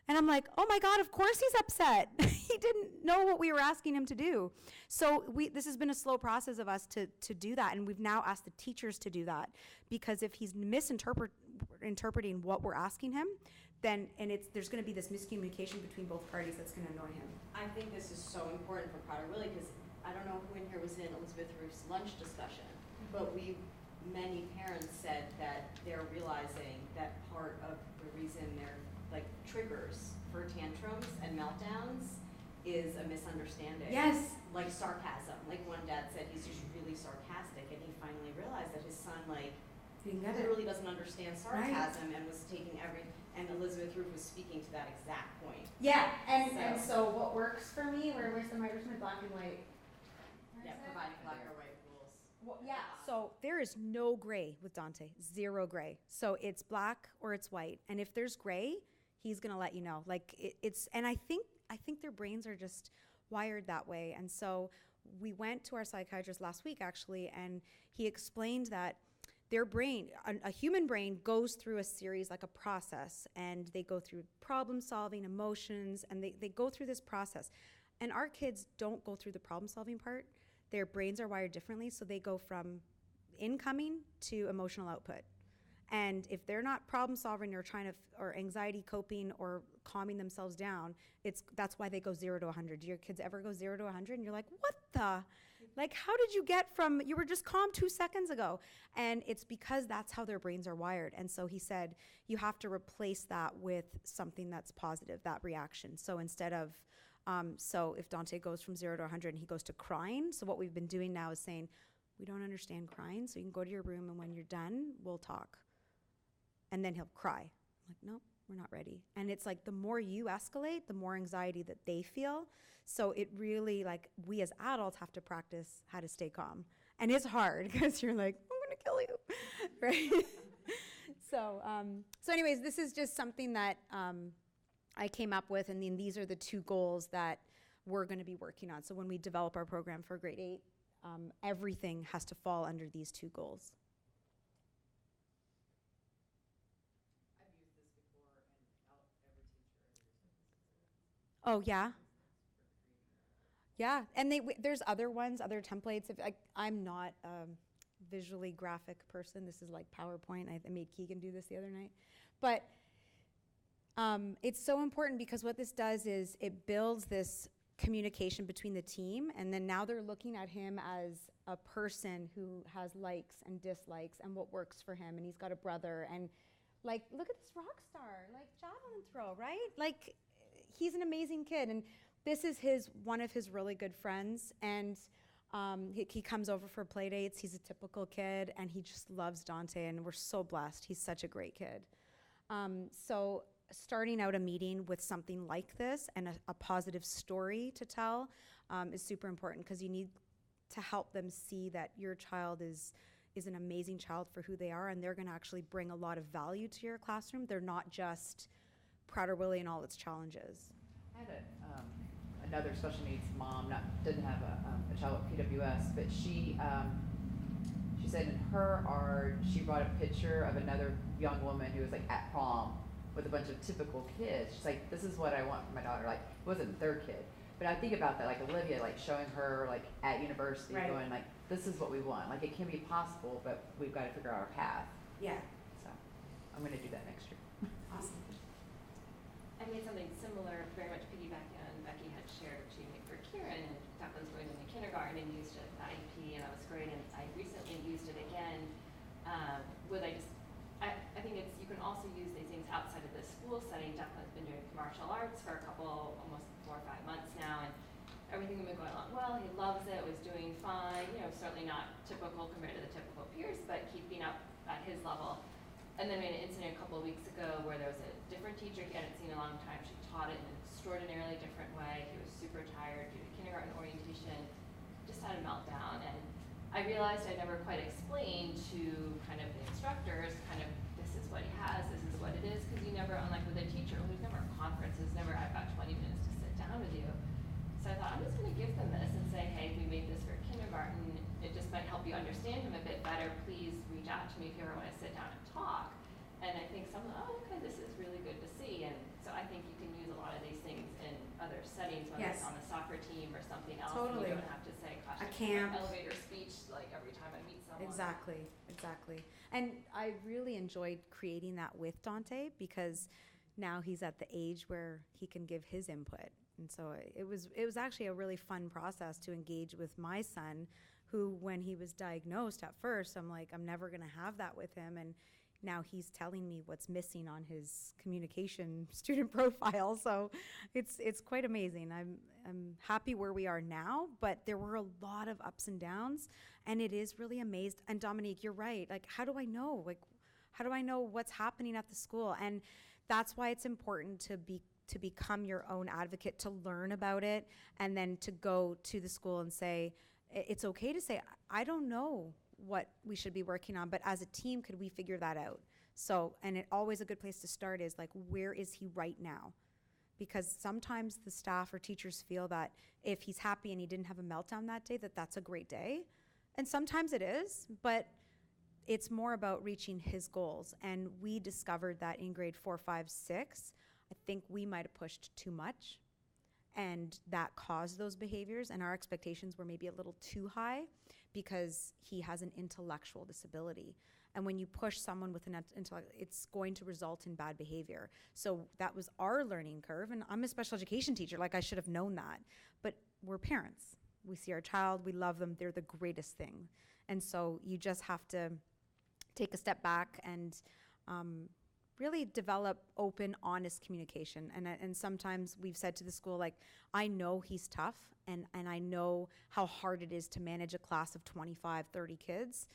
And I'm like, oh my God, of course he's upset. He didn't know what we were asking him to do. So this has been a slow process of us to do that, and we've now asked the teachers to do that, because if he's misinterpreting what we're asking him, then, there's gonna be this miscommunication between both parties that's gonna annoy him. I think this is so important for Prader-Willi, because I don't know who in here was in Elizabeth Roof's lunch discussion, but many parents said that they're realizing that part of the reason they're like triggers for tantrums and meltdowns is a misunderstanding. Yes. Like sarcasm. Like one dad said he's just really sarcastic, and he finally realized that his son literally doesn't understand sarcasm, and was taking and Elizabeth Roof was speaking to that exact point. Yeah, and so what works for me, where's the black and white? Yeah, providing black or white rules. Well, yeah. So there is no gray with Dante, 0 gray. So it's black or it's white, and if there's gray, he's gonna let you know. Like it's, and I think their brains are just wired that way. And so we went to our psychiatrist last week, actually, and he explained that their brain, a human brain, goes through a series, like a process, and they go through problem solving, emotions, and they go through this process. And our kids don't go through the problem solving part. Their brains are wired differently, so they go from incoming to emotional output. And if they're not problem solving or or anxiety coping or calming themselves down, that's why they go 0 to 100. Do your kids ever go 0 to 100? And you're like, what the? Like, how did you get from, you were just calm 2 seconds ago? And it's because that's how their brains are wired. And so he said, you have to replace that with something that's positive, that reaction. So instead of, so if Dante goes from 0 to 100 and he goes to crying, so what we've been doing now is saying, we don't understand crying, so you can go to your room, and when you're done, we'll talk. And then he'll cry. I'm like, nope, we're not ready. And it's like, the more you escalate, the more anxiety that they feel. So it really, like, we as adults have to practice how to stay calm. And it's hard, because you're like, I'm gonna kill you, right? So anyways, this is just something that I came up with, and then these are the 2 goals that we're gonna be working on. So when we develop our program for grade 8, everything has to fall under these 2 goals. Oh, yeah? Yeah, and there's other ones, other templates. I'm not a visually graphic person. This is like PowerPoint. I made Keegan do this the other night. But it's so important, because what this does is it builds this communication between the team, and then now they're looking at him as a person who has likes and dislikes and what works for him, and he's got a brother, and like, look at this rock star, like javelin throw, right? Like, he's an amazing kid, and this is one of his really good friends, and he comes over for play dates. He's a typical kid, and he just loves Dante, and we're so blessed. He's such a great kid. So starting out a meeting with something like this and a positive story to tell is super important, because you need to help them see that your child is an amazing child for who they are, and they're going to actually bring a lot of value to your classroom. They're not just Prader-Willi and all its challenges. I had another special needs mom, didn't have a child with PWS, but she said in her art, she brought a picture of another young woman who was like at prom with a bunch of typical kids. She's like, this is what I want for my daughter. Like, it wasn't their kid. But I think about that, like Olivia, like showing her like at university, right, going like, this is what we want. Like, it can be possible, but we've got to figure out our path. Yeah. So I'm going to do that next year. Awesome. I made something similar, very much piggybacking on Becky had shared, what she made for Kieran, and Declan's going into kindergarten and used it at IEP, and that was great, and I recently used it again, I think it's, you can also use these things outside of the school setting. Declan's been doing martial arts for a couple, almost 4 or 5 months now, and everything had been going along well, he loves it, was doing fine, you know, certainly not typical compared to the typical peers, but keeping up at his level. And then we had an incident a couple of weeks ago where there was a different teacher he hadn't seen in a long time. She taught it in an extraordinarily different way. He was super tired due to kindergarten orientation, just had a meltdown. And I realized I never quite explained to kind of the instructors, kind of, this is what he has, this is what it is, because you never, unlike with a teacher, there's never conferences, never, I've got 20 minutes to sit down with you. So I thought, I'm just going to give them this and say, hey, we made this for kindergarten. It just might help you understand him a bit better. Please reach out to me if you ever want to sit down and talk. And I think someone, oh, okay, this is really good to see. And so I think you can use a lot of these things in other settings, whether it's on the soccer team or something else. Totally. You don't have to say, gosh, A I camp. do my elevator speech like every time I meet someone. Exactly. And I really enjoyed creating that with Dante because now he's at the age where he can give his input. And so it was actually a really fun process to engage with my son, who, when he was diagnosed at first, I'm like, I'm never going to have that with him. And now he's telling me what's missing on his communication student profile. So it's quite amazing. I'm happy where we are now, but there were a lot of ups and downs, and it is really amazed. And Dominique, you're right. Like, how do I know? Like, how do I know what's happening at the school? And that's why it's important to become your own advocate, to learn about it, and then to go to the school and say, it's okay to say, I don't know what we should be working on, but as a team, could we figure that out? So, and always a good place to start is like, where is he right now? Because sometimes the staff or teachers feel that if he's happy and he didn't have a meltdown that day, that's a great day. And sometimes it is, but it's more about reaching his goals. And we discovered that in grade 4, 5, 6, I think we might have pushed too much, and that caused those behaviors, and our expectations were maybe a little too high because he has an intellectual disability. And when you push someone with an intellect, it's going to result in bad behavior. So that was our learning curve, and I'm a special education teacher, like I should have known that. But we're parents. We see our child, we love them, they're the greatest thing. And so you just have to take a step back and really develop open, honest communication. And sometimes we've said to the school, like, I know he's tough, and I know how hard it is to manage a class of 25, 30 kids.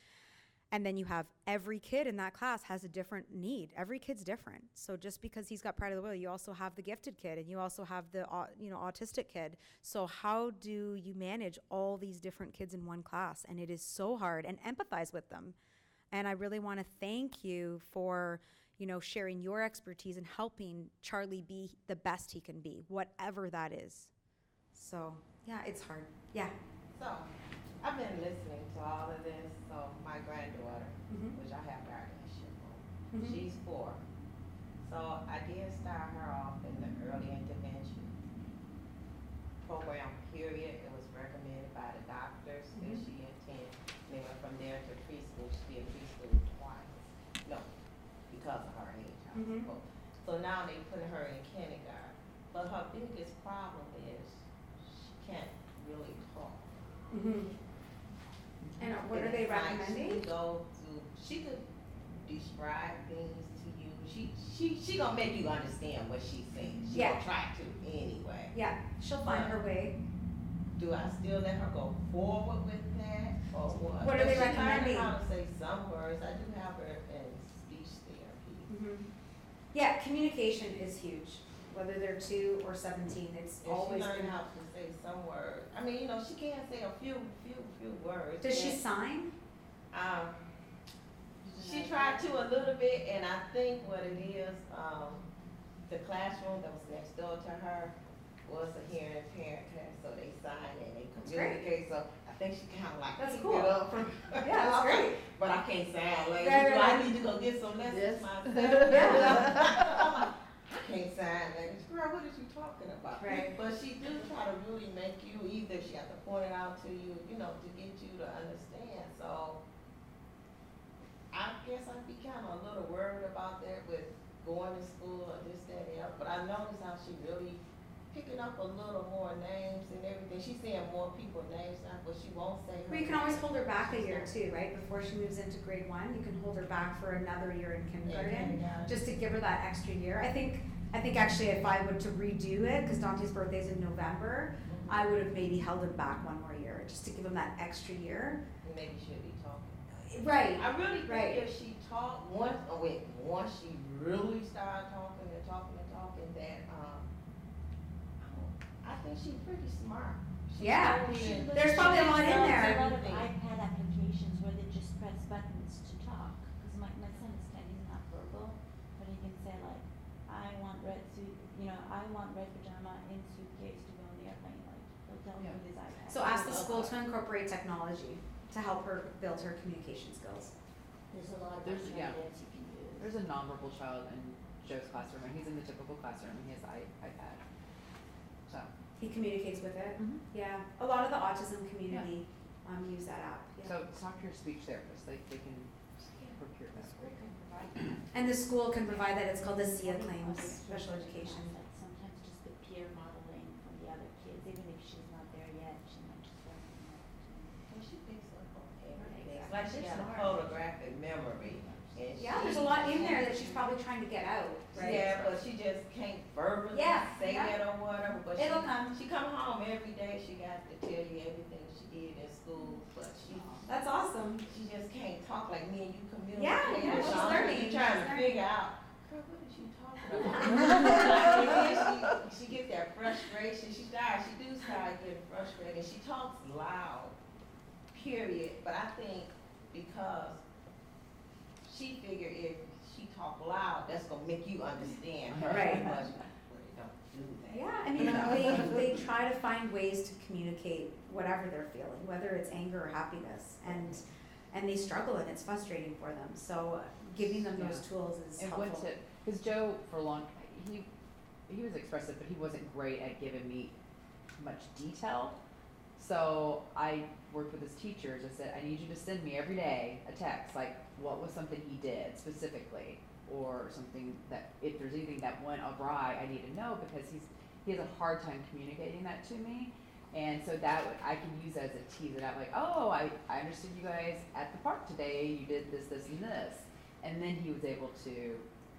And then you have every kid in that class has a different need. Every kid's different. So just because he's got Prader-Willi, you also have the gifted kid, and you also have the autistic kid. So how do you manage all these different kids in one class? And it is so hard, and empathize with them. And I really want to thank you for sharing your expertise and helping Charlie be the best he can be, whatever that is. So, yeah, it's hard. Yeah. So, I've been listening to all of this. So, my granddaughter, which I have guardianship on, she's 4. So, I did start her off in the early intervention program, period. It was recommended by the doctors that she attend. They went from there to preschool. She did preschool twice. No, because of her age, I suppose. So now they put her in kindergarten. But her biggest problem is she can't really talk. And what are they recommending? She could describe things to you. She gonna make you understand what she's saying. She gonna try to anyway. Yeah, she'll find her way. Do I still let her go forward with that, or what? What are they recommending? She learned how to say some words. I do have her in speech therapy. Yeah, communication is huge. Whether they're 2 or 17, it's always. She learned how to say some words. I mean, she can say a few words. Does she sign? She tried to a little bit, and I think what it is, the classroom that was next door to her was a hearing impaired class, so they sign and they communicate. So I think she kind of like that's picked cool. it up from. Yeah, that's great. But I can't sign language. Right. I need to go get some lessons myself. I'm like, I can't sign language. Girl, what is you talking about? Right. But she do try to really make you, either she have to point it out to you, to get you to understand. So I guess I'd be kind of a little worried about that with going to school or this, that, and the other. But I noticed how she really picking up a little more names and everything. She's saying more people's names now, but she won't say her Well, you can always name. hold her back a She's year not- too, right? Before she moves into grade 1, you can hold her back for another year in kindergarten, kindergarten. just to give her that extra year. I think actually if I were to redo it, because Dante's birthday's in November, I would have maybe held him back 1 more year, just to give him that extra year. Maybe she'll be talking. Right. I really think Right. if she talked once she really started talking and talking and talking, that I think she's pretty smart. She's Yeah. studying- There's probably a lot in There's there. a lot of iPad applications where they just press buttons to talk, because my son is 10, he's not verbal, but he can say like, I want red suit, I want red pajama in suitcase to go on the airplane, like, he'll tell me Yeah. with his iPad. So ask the school to incorporate technology to help her build her communication skills. There's a lot of There's- yeah. alternatives you can use. There's a nonverbal child in Joe's classroom, and he's in the typical classroom, and he has iPad. So. He communicates with it. Mhm. Yeah, a lot of the autism community use that app. Yeah. So talk to your speech therapist, they can procure that. And the school can provide that. It's called the SIA claims, special education. Like sometimes just the peer modeling from the other kids, even if she's not there yet, she might just recognize. Well, she picks up on everything. It's Exactly. like she got a Smart. photographic memory. And Yeah, there's a lot in there that she's probably trying to get out, right? Yeah, but she just can't verbally Yeah, say yeah. it or whatever, but It'll come. she come home every day, she got to tell you everything she did in school, but That's awesome. she just can't talk like me and you communicate. Yeah, yeah, with she's her. learning, You she's trying to learning. figure out, girl, what is she talking about? And then she get that frustration, she start getting frustrated, and she talks loud, period, but I think because she figure if she talk loud, that's gonna make you understand her. Right. But they don't do that. Yeah, I mean, they try to find ways to communicate whatever they're feeling, whether it's anger or happiness, and they struggle and it's frustrating for them. So giving them those Yeah. tools is And helpful. one tip, because Joe for a long, he was expressive, but he wasn't great at giving me much detail. So I worked with his teachers. I said, I need you to send me every day a text, like what was something he did specifically, or something that, if there's anything that went awry, I need to know, because he has a hard time communicating that to me. And so that I can use as a tease it out, like, oh, I understood you guys at the park today, you did this, this, and this. And then he was able to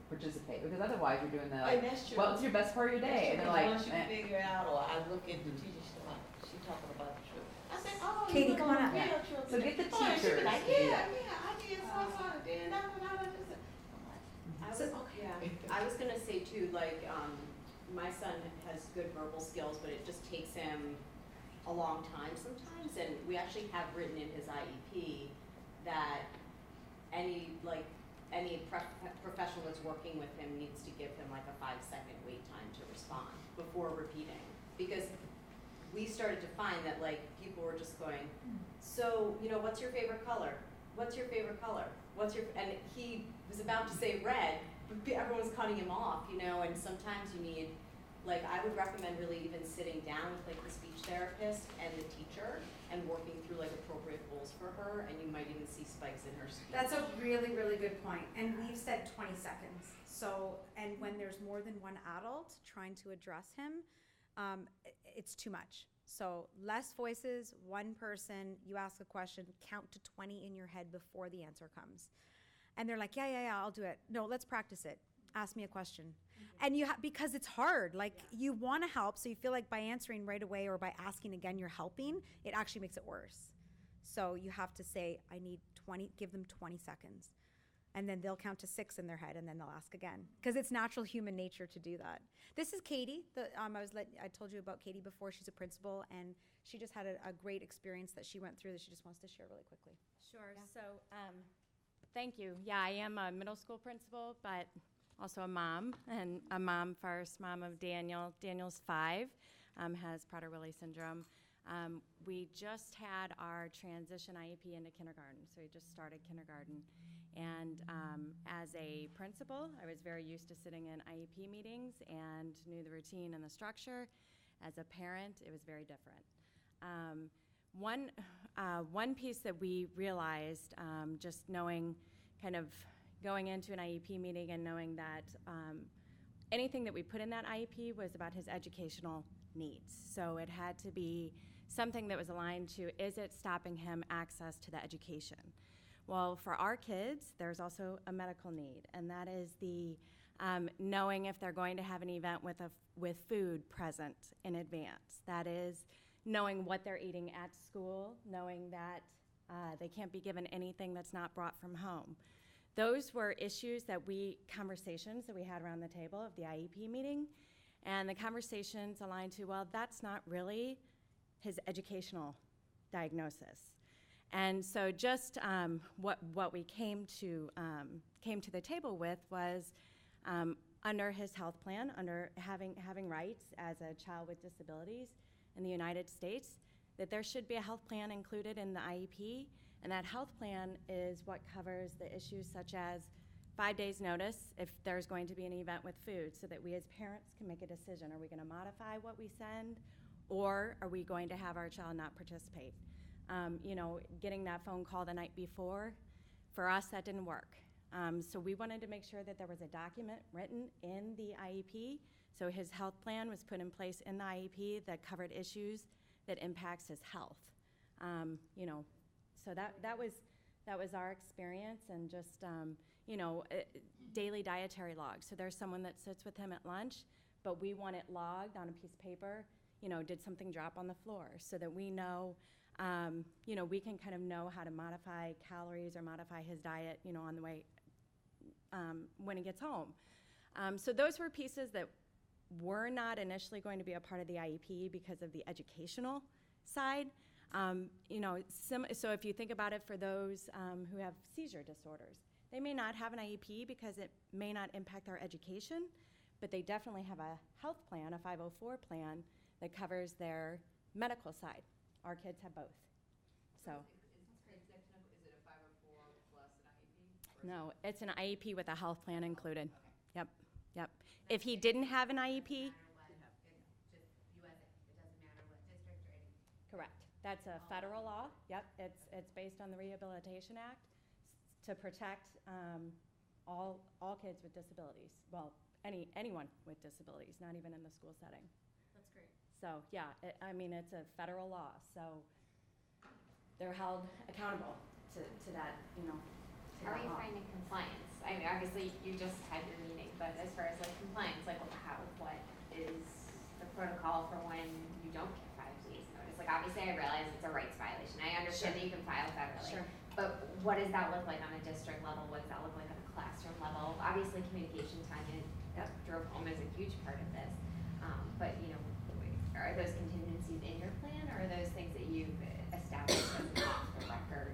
participate, because otherwise you're doing the, like, And that's true. what's your best part of your day? And they're like, Once you eh. figure it out, or I look at the teacher, she's like, she talking about the trip. I said, oh, Katie, you come went on up. a field trip So today." get the Oh, and she be teachers like, to do yeah, that. I did so, then da, da, da, da, da. I'm like, I was, yeah, I was gonna say too, like, my son has good verbal skills, but it just takes him a long time sometimes, and we actually have written in his IEP that any professional that's working with him needs to give him like a 5-second wait time to respond before repeating. Because we started to find that like people were just going, so, what's your favorite color? What's your favorite color? And he was about to say red, but everyone's cutting him off, and sometimes you need, like, I would recommend really even sitting down with like the speech therapist and the teacher and working through like appropriate goals for her, and you might even see spikes in her speech. That's a really, really good point. And we've said 20 seconds. So, and when there's more than one adult trying to address him, it's too much. So less voices, one person, you ask a question, count to 20 in your head before the answer comes. And they're like, yeah, I'll do it. No, let's practice it. Ask me a question. And because it's hard, like you want to help, so you feel like by answering right away or by asking again, you're helping, it actually makes it worse. So you have to say, I need 20, give them 20 seconds. And then they'll count to 6 in their head, and then they'll ask again. Because it's natural human nature to do that. This is Katie. I told you about Katie before. She's a principal, and she just had a great experience that she went through that she just wants to share really quickly. Sure. So, thank you. Yeah, I am a middle school principal, but also a mom, and a mom first, mom of Daniel. Daniel's 5, has Prader-Willi syndrome. We just had our transition IEP into kindergarten, so we just started kindergarten. And as a principal, I was very used to sitting in IEP meetings and knew the routine and the structure. As a parent, it was very different. One piece that we realized, just knowing kind of going into an IEP meeting and knowing that anything that we put in that IEP was about his educational needs. So it had to be something that was aligned to, is it stopping him access to the education? Well, for our kids, there's also a medical need, and that is the knowing if they're going to have an event with food present in advance. That is knowing what they're eating at school, knowing that they can't be given anything that's not brought from home. Those were conversations that we had around the table of the IEP meeting, and the conversations aligned to, well, that's not really his educational diagnosis. And so just what we came to the table with was under his health plan, under having rights as a child with disabilities in the United States, that there should be a health plan included in the IEP, and that health plan is what covers the issues such as 5 days notice if there's going to be an event with food, so that we as parents can make a decision. Are we going to modify what we send, or are we going to have our child not participate? Getting that phone call the night before, for us, that didn't work. So we wanted to make sure that there was a document written in the IEP. So his health plan was put in place in the IEP that covered issues that impacts his health. So that was our experience, and just daily dietary logs. So there's someone that sits with him at lunch, but we want it logged on a piece of paper. Did something drop on the floor, so that we know. We can kind of know how to modify calories or modify his diet, on the way when he gets home. So those were pieces that were not initially going to be a part of the IEP because of the educational side. So if you think about it, for those who have seizure disorders, they may not have an IEP because it may not impact their education, but they definitely have a health plan, a 504 plan, that covers their medical side. Our kids have both. So. Is it a 504 plus an IEP? No, it's an IEP with a health plan included. Okay. Yep. If he didn't have an IEP. Correct. That's a federal law. Yep. It's based on the Rehabilitation Act to protect all kids with disabilities. Well, anyone with disabilities, not even in the school setting. That's great. So yeah, it's a federal law. So they're held accountable to that, to How are that you law. finding compliance? I mean, obviously you just had your meeting, but as far as compliance, what is the protocol for when you don't get 5 days notice? Obviously I realize it's a rights violation. I understand that you can file federally. Sure. But what does that look like on a district level? What does that look like on a classroom level? Obviously communication, Tanya drove home is a huge part of this. But are those contingencies in your plan, or are those things that you've established as an off the record?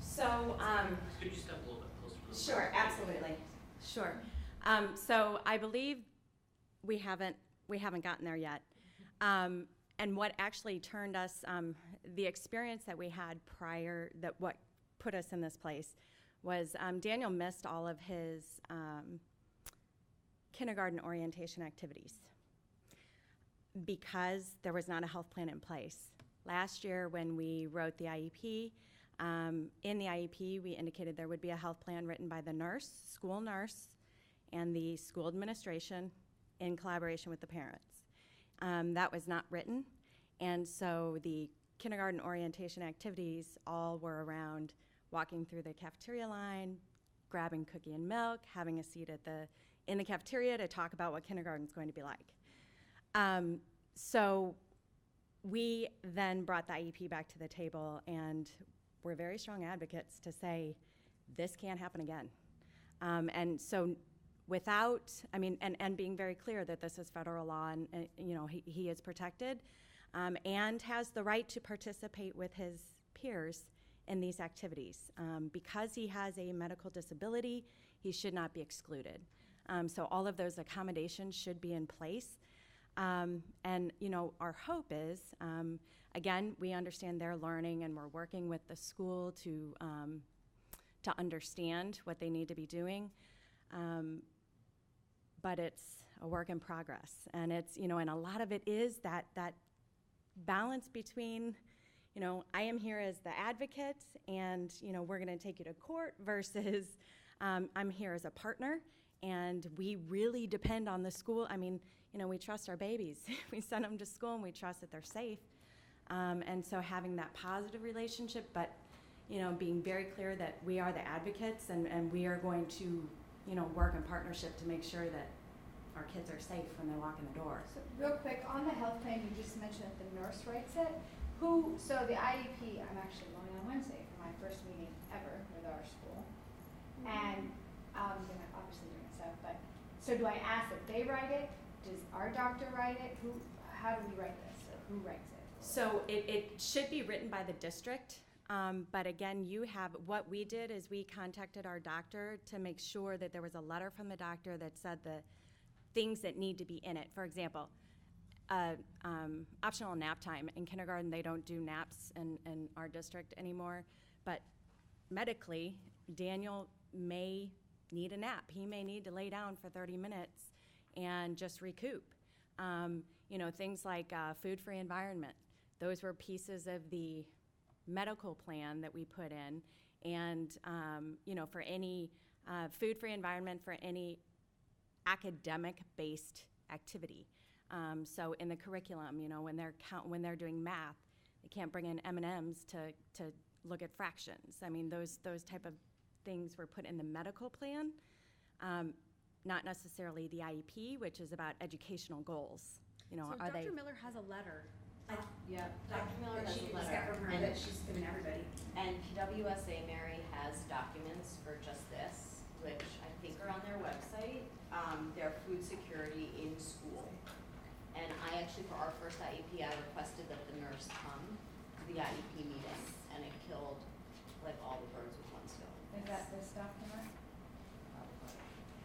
So, Could you step a little bit closer to the sure, mic? absolutely, sure. So I believe we haven't gotten there yet. And what actually turned us, the experience that we had prior, what put us in this place, was Daniel missed all of his kindergarten orientation activities because there was not a health plan in place. Last year when we wrote the IEP, in the IEP we indicated there would be a health plan written by the school nurse, and the school administration in collaboration with the parents. That was not written, and so the kindergarten orientation activities all were around walking through the cafeteria line, grabbing cookie and milk, having a seat in the cafeteria to talk about what kindergarten's going to be like. So we then brought the IEP back to the table, and we're very strong advocates to say this can't happen again. And so without, and being very clear that this is federal law, and he is protected and has the right to participate with his peers in these activities. Because he has a medical disability, he should not be excluded. So all of those accommodations should be in place. And our hope is, again, we understand their learning, and we're working with the school to understand what they need to be doing. But it's a work in progress, and it's and a lot of it is that balance between I am here as the advocate, and we're going to take you to court, versus I'm here as a partner, and we really depend on the school. I mean, you know, we trust our babies. We send them to school and we trust that they're safe. And so having that positive relationship, but, you know, being very clear that we are the advocates and we are going to, you know, work in partnership to make sure that our kids are safe when they walk in the door. So real quick, on the health plan, you just mentioned that the nurse writes it. So the IEP, I'm actually going on Wednesday for my first meeting ever with our school. And I'm gonna obviously bring this up, but, so do I ask that they write it? Does our doctor write it? How do we write this, or who writes it? So it should be written by the district, but again, what we did is we contacted our doctor to make sure that there was a letter from the doctor that said the things that need to be in it. For example, optional nap time. In kindergarten, they don't do naps in our district anymore, but medically, Daniel may need a nap. He may need to lay down for 30 minutes and just recoup. You know, things like food-free environment. Those were pieces of the medical plan that we put in. And, you know, for any food-free environment for any academic-based activity. So in the curriculum, you know, when they're doing math, they can't bring in M&Ms to look at fractions. I mean, those type of things were put in the medical plan, not necessarily the IEP, which is about educational goals. You know, So are Dr. they? Miller has a letter. Yeah, Dr. Miller That has she a can just letter. get from her, that she's given everybody. And PWSA, Mary, has documents for just this, which I think are on their website. They're food security in school. And I actually, for our first IEP, I requested that the nurse come to the IEP meeting, and it killed like all the birds with one stone. Is that this document?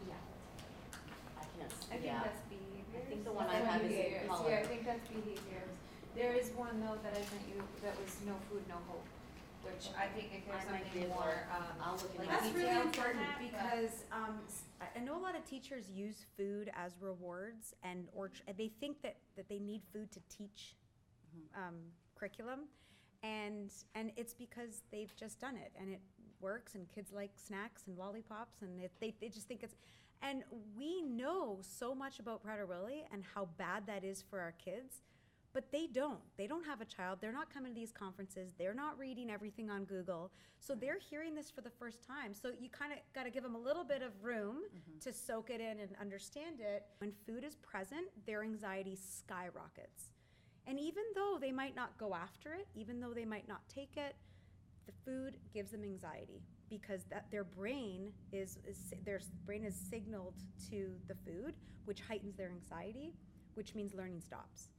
Yeah. I can't, I think yeah. that's behaviors. I think the one I That's have is in behaviors. color. Yeah, I think that's behaviors. There is one though that I sent you that was no food, no hope, which I think if there's I might something be able- more, I'll look into like That's really detailed than important that, but- because I know a lot of teachers use food as rewards and they think that they need food to teach curriculum, and it's because they've just done it and it works and kids like snacks and lollipops and they just think it's, and we know so much about Prader-Willi and how bad that is for our kids. But they don't have a child, they're not coming to these conferences, they're not reading everything on Google, so they're hearing this for the first time. So you kind of got to give them a little bit of room to soak it in and understand it. When food is present, their anxiety skyrockets. And even though they might not go after it, even though they might not take it, the food gives them anxiety because their brain is signaled to the food, which heightens their anxiety, which means learning stops.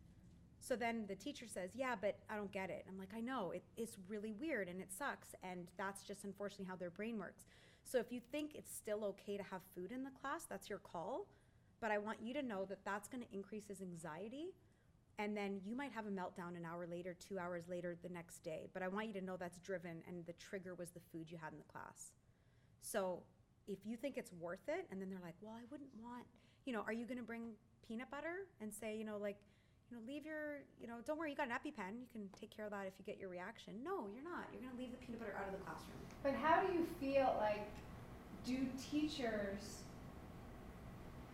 So then the teacher says, yeah, but I don't get it. I'm like, I know, it's really weird and it sucks, and that's just unfortunately how their brain works. So if you think it's still okay to have food in the class, that's your call, but I want you to know that that's gonna increase his anxiety, and then you might have a meltdown an hour later, 2 hours later, the next day. But I want you to know that's driven, and the trigger was the food you had in the class. So if you think it's worth it, and then they're like, well, I wouldn't want, are you gonna bring peanut butter and say, leave your, don't worry, you got an EpiPen, you can take care of that if you get your reaction. No, you're not. You're gonna leave the peanut butter out of the classroom. But how do you feel like, do teachers,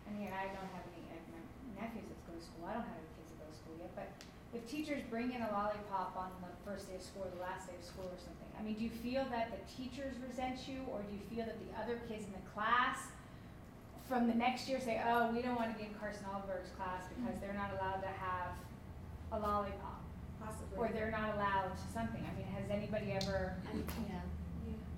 and again, I don't have any, my nephews that go to school, I don't have any kids that go to school yet, but if teachers bring in a lollipop on the first day of school or the last day of school or something, I mean, do you feel that the teachers resent you, or do you feel that the other kids in the class from the next year say, oh, we don't want to be in Carson Alberg's class because they're not allowed to have a lollipop, Possibly. or they're not allowed something? I mean, has anybody ever?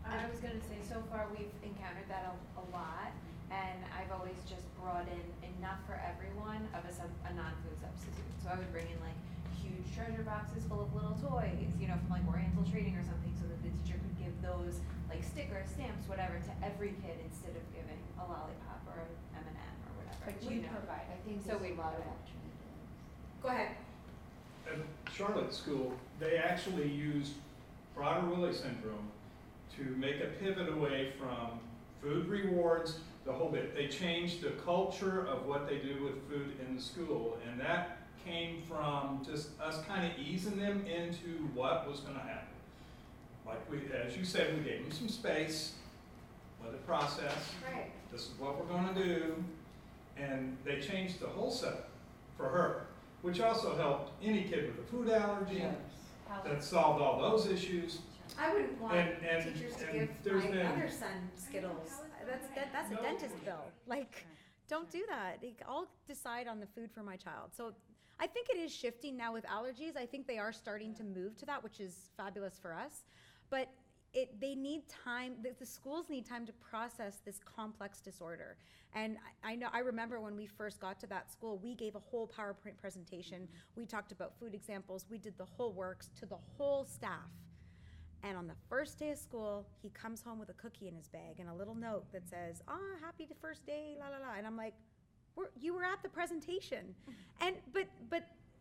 I was gonna say, so far we've encountered that a lot, and I've always just brought in enough for everyone of a non-food substitute. So I would bring in like huge treasure boxes full of little toys, from like Oriental Trading or something, so that the teacher could give those like stickers, stamps, whatever, to every kid instead of giving a lollipop or an M&M or whatever. But you provide, I think So there's we a lot of provide. opportunity. Go ahead. At Charlotte School, they actually used Prader-Willi syndrome to make a pivot away from food rewards, the whole bit. They changed the culture of what they do with food in the school, and that came from just us kind of easing them into what was going to happen. Like as you said, we gave them some space, let it process. Right. This is what we're gonna do. And they changed the whole setup for her, which also helped any kid with a food allergy. That solved all those issues. I wouldn't want And teachers to and give there's my been- other son Skittles. That's a No. dentist bill. Like, don't do that. I'll decide on the food for my child. So I think it is shifting now with allergies. I think they are starting to move to that, which is fabulous for us. But they need time, the schools need time to process this complex disorder. And I remember when we first got to that school, we gave a whole PowerPoint presentation. We talked about food examples. We did the whole works to the whole staff. And on the first day of school, he comes home with a cookie in his bag and a little note that says, happy the first day, la la la. And I'm like, you were at the presentation. And but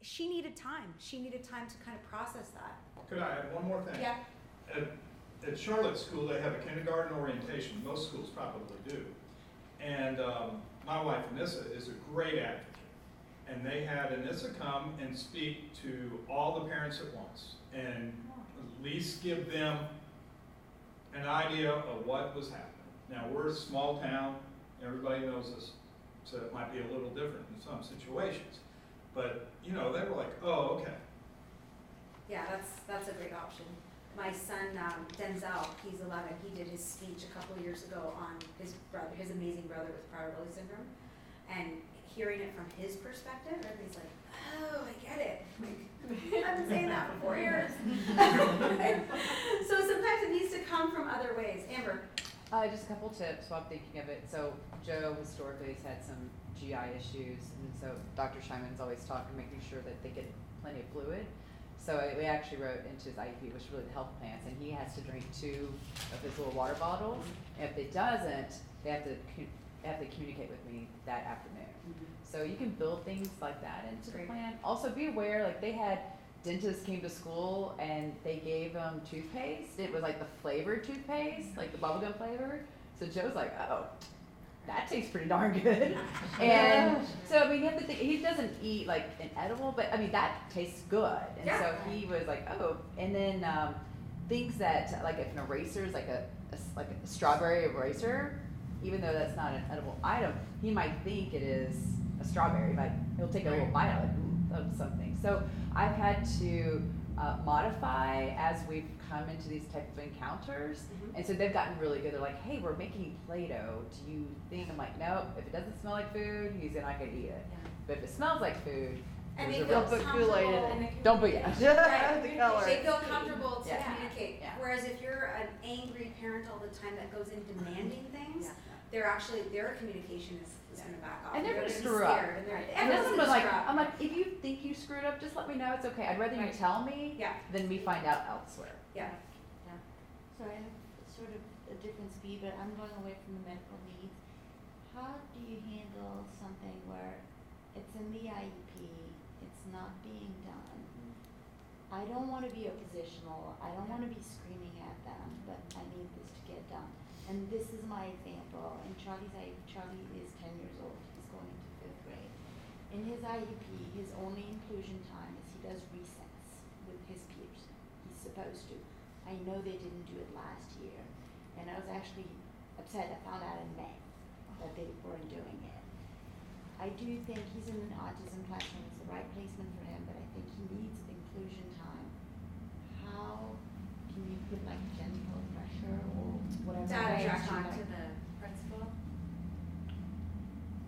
she needed time. She needed time to kind of process that. Could I add one more thing? Yeah. At Charlotte School, they have a kindergarten orientation. Most schools probably do. And my wife, Anissa, is a great advocate. And they had Anissa come and speak to all the parents at once and at least give them an idea of what was happening. Now, we're a small town. Everybody knows us. So it might be a little different in some situations. But, they were like, oh, okay. Yeah, that's a great option. My son, Denzel, he's 11, he did his speech a couple of years ago on his amazing brother with Prader-Willi syndrome. And hearing it from his perspective, everybody's like, oh, I get it. Like, I've been saying that for 4 years. So sometimes it needs to come from other ways. Amber. Just a couple tips while I'm thinking of it. So Joe historically has had some GI issues, and so Dr. Scheinman's always talking, making sure that they get plenty of fluid. So we actually wrote into his IEP, which really the health plans, and he has to drink 2 of his little water bottles. And if it doesn't, they have to communicate with me that afternoon. So you can build things like that into the plan. Also be aware, like they had dentists came to school and they gave them toothpaste. It was like the flavored toothpaste, like the bubblegum flavor. So Joe's like, oh, that tastes pretty darn good. And so, I mean, you have to think, he doesn't eat like an edible, but I mean, that tastes good. And so he was like, oh, and then things that, like if an eraser is like a strawberry eraser, even though that's not an edible item, he might think it is a strawberry, like he'll take a little bite out of something. So I've had to modify as we've come into these type of encounters. And so they've gotten really good. They're like, hey, we're making Play-Doh. Do you think? I'm like, nope. If it doesn't smell like food, he's not going to eat it. But if it smells like food, And there's they a feel real comfortable. don't put it. Right. The color. They feel comfortable to Yeah. communicate. Yeah. Whereas if you're an angry parent all the time that goes in demanding things, Yeah. their communication is going to back off. And they're They're gonna be screw up. scared, and they're- And everyone's this is gonna like, screw up. I'm like, if you think you screwed up, just let me know. It's okay. I'd rather you tell me than me find out elsewhere. Yeah. So I have sort of a different speed, but I'm going away from the medical needs. How do you handle something where it's in the IEP, it's not being done? I don't want to be oppositional, I don't want to be screaming at them, but I need this to get done. And this is my example. In Charlie is 10 years old, he's going into 5th grade. In his IEP, his only inclusion time is he does recess with his peers. He's supposed to. I know they didn't do it last year, and I was actually upset. I found out in May that they weren't doing it. I do think he's in an autism classroom. It's the right placement for him, but I think he needs inclusion time. How can you put like gentle pressure or whatever? Data way talk like- to the principal.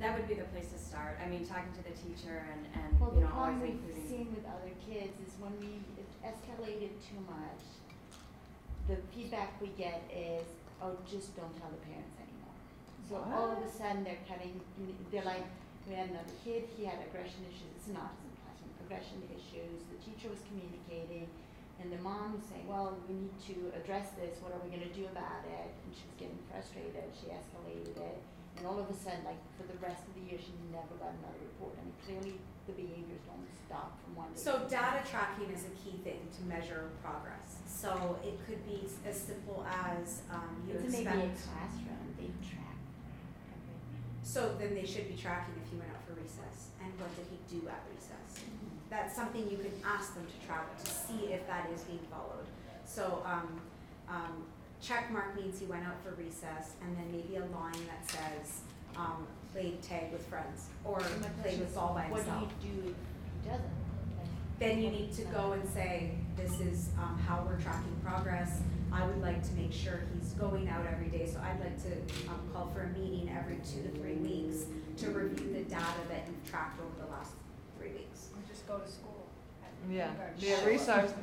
That would be the place to start. I mean, talking to the teacher and Well, you the know, problem always we've including. seen with other kids is when it escalated too much, the feedback we get is, oh, just don't tell the parents anymore. So all of a sudden they're they're like, we had another kid, he had aggression issues, it's an autism classroom, aggression issues, the teacher was communicating, and the mom was saying, well, we need to address this, what are we gonna do about it? And she was getting frustrated, she escalated it, and all of a sudden, like, for the rest of the year, she never got another report. I mean, clearly, the behaviors don't stop from one day to So the data next. tracking is a key thing to measure progress. So it could be as simple as you It's maybe a expect. classroom, they track everything. So then they should be tracking if he went out for recess and what did he do at recess. That's something you can ask them to track to see if that is being followed. So check mark means he went out for recess, and then maybe a line that says, played tag with friends, or played with ball by himself. What do you do if he doesn't? Then you need to go and say, this is how we're tracking progress. I would like to make sure he's going out every day, so I'd like to call for a meeting every 2 to 3 weeks to review the data that you've tracked over the last 3 weeks. Or just go to school. Yeah, Kindergarten.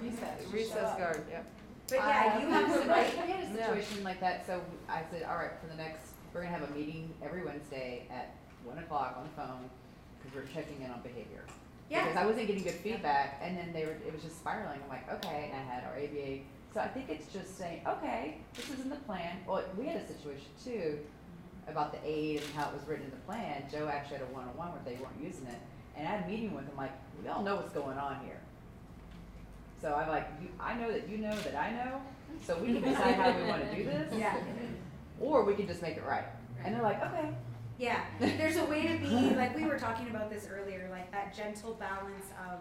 recess guard, yeah. But yeah, you have the right. We had a situation like that, so I said, all right, for the next, we're gonna have a meeting every Wednesday at 1 o'clock on the phone, because we're checking in on behavior. Yeah. Because I wasn't getting good feedback, and then it was just spiraling. I'm like, okay, and I had our ABA. So I think it's just saying, okay, this is in the plan. Well, we had a situation too about the aid and how it was written in the plan. Joe actually had a one-on-one where they weren't using it, and I had a meeting with them like, we all know what's going on here. So I'm like, I know that you know that I know, so we can decide how we want to do this. Yeah. Or we can just make it right. And they're like, okay. Yeah, there's a way to be, like we were talking about this earlier, like that gentle balance of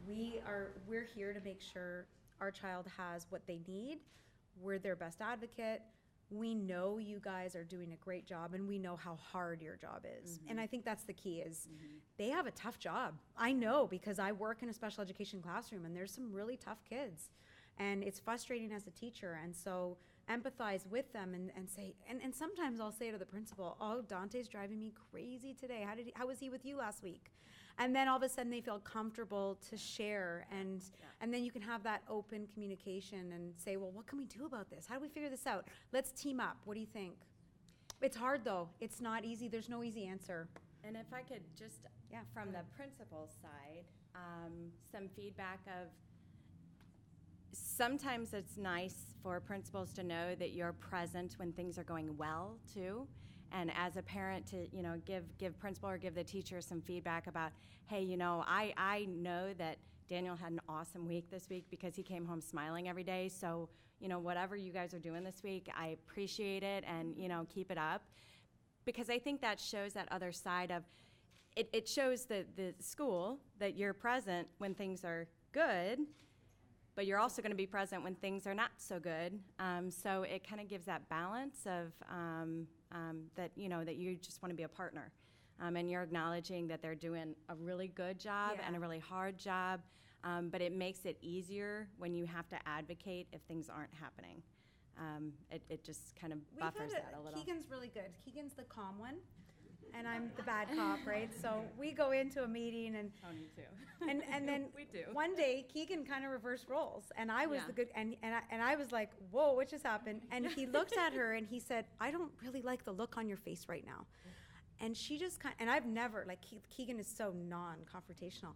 we're here to make sure our child has what they need. We're their best advocate. We know you guys are doing a great job, and we know how hard your job is. And I think that's the key is they have a tough job. I know because I work in a special education classroom, and there's some really tough kids. And it's frustrating as a teacher. And so empathize with them and say, and sometimes I'll say to the principal, oh, Dante's driving me crazy today. How was he with you last week? And then all of a sudden they feel comfortable to share, and then you can have that open communication and say, well, what can we do about this? How do we figure this out? Let's team up. What do you think? It's hard though. It's not easy. There's no easy answer. And if I could just, from the principal's side, some feedback of, sometimes it's nice for principals to know that you're present when things are going well too. And as a parent to, give principal or give the teacher some feedback about, hey, I know that Daniel had an awesome week this week because he came home smiling every day. So, whatever you guys are doing this week, I appreciate it, and, keep it up. Because I think that shows that other side of, it shows the school that you're present when things are good, but you're also going to be present when things are not so good. So it kind of gives that balance of that you just want to be a partner, and you're acknowledging that they're doing a really good job and a really hard job, but it makes it easier when you have to advocate if things aren't happening. It just kind of buffers that a little. Keegan's really good. Keegan's the calm one, and I'm the bad cop, right? So we go into a meeting and Tony too. And then we do. One day Keegan kind of reversed roles, and I was the good, and I was like, whoa, what just happened? And he looked at her and he said, I don't really like the look on your face right now. And she just and I've never, like, Keegan is so non-confrontational.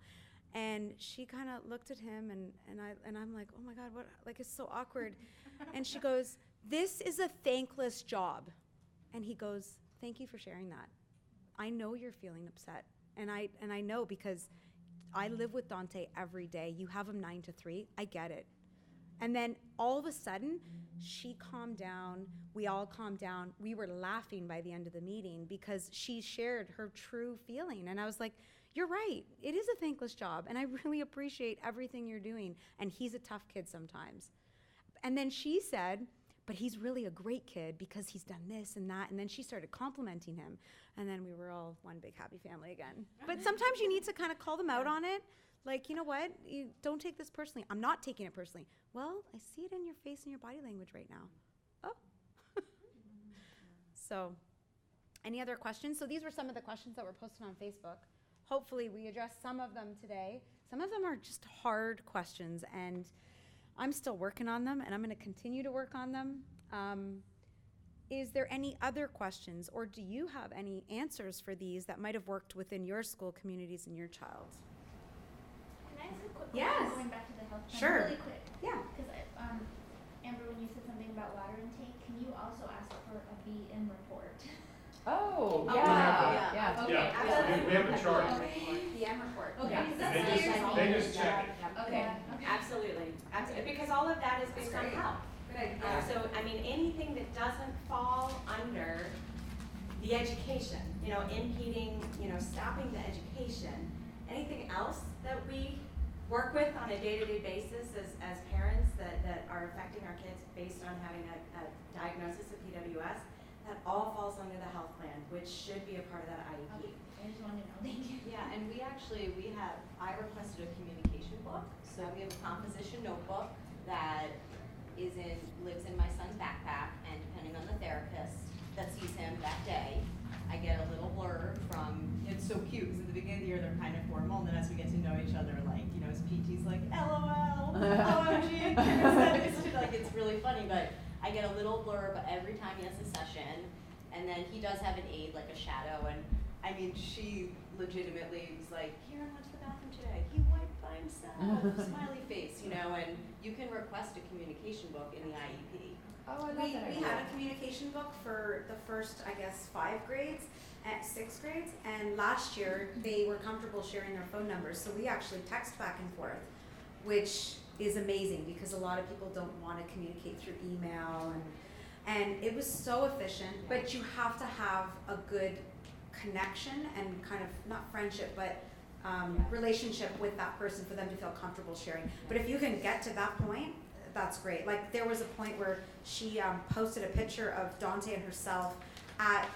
And she kind of looked at him, and I'm like, oh my God, what? Like, it's so awkward. And she goes, this is a thankless job. And he goes, thank you for sharing that. I know you're feeling upset, and I know because I live with Dante every day. You have him 9 to 3. I get it. And then all of a sudden, she calmed down. We all calmed down. We were laughing by the end of the meeting because she shared her true feeling. And I was like, you're right. It is a thankless job, and I really appreciate everything you're doing. And he's a tough kid sometimes. And then she said, but he's really a great kid because he's done this and that. And then she started complimenting him. And then we were all one big happy family again. But sometimes you need to kind of call them out on it. Like, you know what? You don't take this personally. I'm not taking it personally. Well, I see it in your face and your body language right now. Oh. So, any other questions? So these were some of the questions that were posted on Facebook. Hopefully we addressed some of them today. Some of them are just hard questions, and I'm still working on them, and I'm going to continue to work on them. Is there any other questions, or do you have any answers for these that might have worked within your school communities and your child? Can I ask a quick Yes. question going back to the health plan? Sure. Really quick. Yeah. Because Amber, when you said something about water intake, can you also ask for a BM report? Oh, Oh, yeah. yeah. Okay, Yeah, absolutely. we have a chart. PM report. Okay. Yeah. They just check it. Okay, absolutely, because all of that is based on health. So, I mean, anything that doesn't fall under the education, impeding, stopping the education, anything else that we work with on a day-to-day basis as parents that are affecting our kids based on having a diagnosis of PWS, that all falls under the health plan, which should be a part of that IEP. I just wanted to know, thank you. Yeah, and I requested a communication book, so we have a composition notebook that lives in my son's backpack, and depending on the therapist that sees him that day, I get a little blurb from, it's so cute, because at the beginning of the year, they're kind of formal, and then as we get to know each other, like, his PT's like, LOL, OMG, like, it's really funny, but I get a little blurb every time he has a session, and then he does have an aide, like a shadow, and I mean, she legitimately was like, here, I went to the bathroom today, he wiped by himself, smiley face, and you can request a communication book in the IEP. Oh, I love We that. had a communication book for the first, 5 grades at 6th grades, and last year they were comfortable sharing their phone numbers, so we actually text back and forth, which is amazing because a lot of people don't want to communicate through email, and it was so efficient, but you have to have a good connection and kind of, not friendship, but relationship with that person for them to feel comfortable sharing. But if you can get to that point, that's great. Like, there was a point where she posted a picture of Dante and herself at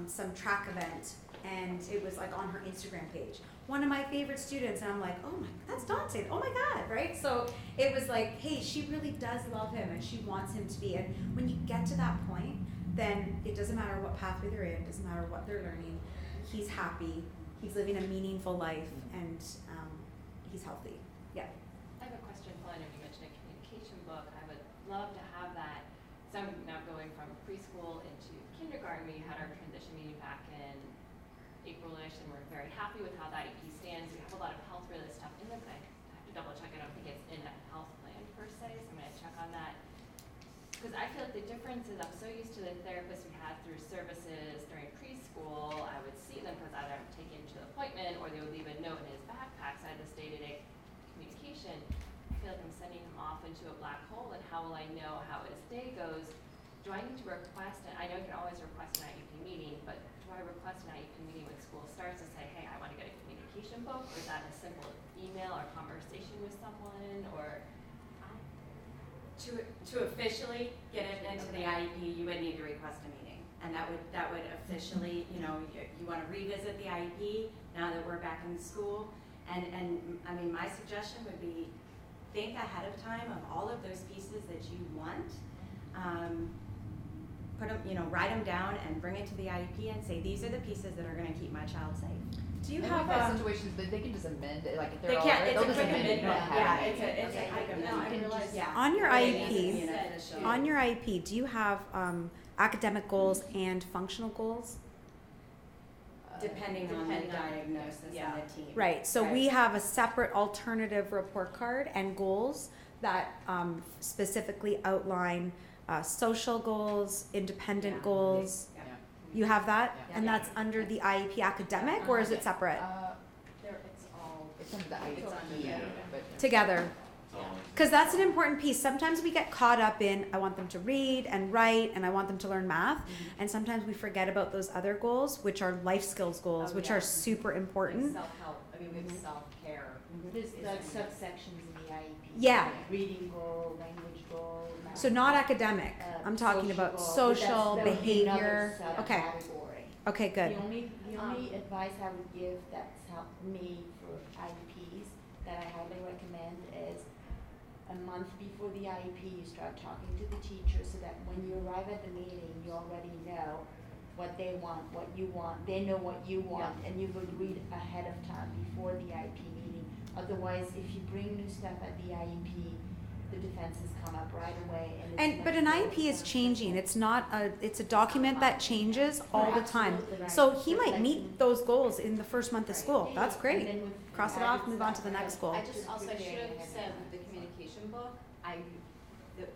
some track event, and it was like on her Instagram page. One of my favorite students, and I'm like, oh my, that's Dante, oh my God, right? So it was like, hey, she really does love him, and she wants him to be. And when you get to that point, then it doesn't matter what pathway they're in, it doesn't matter what they're learning. He's happy, he's living a meaningful life, and he's healthy. Yeah. I have a question, Pauline, if you mentioned a communication book. I would love to have that. So I'm now going from preschool into kindergarten. We had our transition meeting back in April-ish, and we're very happy with how that IEP stands. We have a lot of health-related stuff in it, but I have to double check. I don't think it's in a health plan per se, so I'm going to check on that. Because I feel like the difference is I'm so used to the therapists we had through services during preschool. I would see them because either I'm taken to the appointment or they would leave a note in his backpack. So I had this day-to-day communication. I feel like I'm sending him off into a black hole, and how will I know how his day goes? Do I need to request it? I know you can always request an IEP meeting, but do I request an IEP meeting when school starts to say, hey, I want to get a communication book? Or is that a simple email or conversation with someone? Or To officially get it into the IEP, you would need to request a meeting. And that would officially, you want to revisit the IEP now that we're back in school. And I mean, my suggestion would be think ahead of time of all of those pieces that you want. Put them, write them down and bring it to the IEP and say, these are the pieces that are going to keep my child safe. Do you And have we've had situations that they can just amend it, like if They they're all, can't, it's they'll a just quick amend it. amendment, You don't have yeah, it. it's a quick amendment. Yeah. On your IEP, Official. on your IEP, do you have academic goals and functional goals? Depending on the diagnosis and the team. Right, so we have a separate alternative report card and goals that specifically outline social goals, independent goals. Yeah. You have that? Yeah. And that's under the IEP academic, or is it separate? It's under the IEP, Yeah. but. Together. It's all in- Because that's an important piece. Sometimes we get caught up in, I want them to read and write, and I want them to learn math. And sometimes we forget about those other goals, which are life skills goals, Oh, which yeah. are super important. Self-help, we have self-care. There's like subsections in the IEP. Yeah. Like reading goal, language goal. math So not goal, academic. I'm talking about goal, but social, that would be another behavior. Okay, subcategory. okay, good. The only advice I would give that's helped me for IEPs that I highly recommend is a month before the IEP, you start talking to the teacher so that when you arrive at the meeting, you already know what they want, what you want, they know what you want, and you would read ahead of time before the IEP meeting. Otherwise, if you bring new stuff at the IEP, the defenses come up right away. But an IEP is changing. It's not it's a document that changes all the time. Absolutely right. So he might meet those goals in the first month of school. That's And great. then with Cross it off, move on to the next goal. I should have said with the communication book, I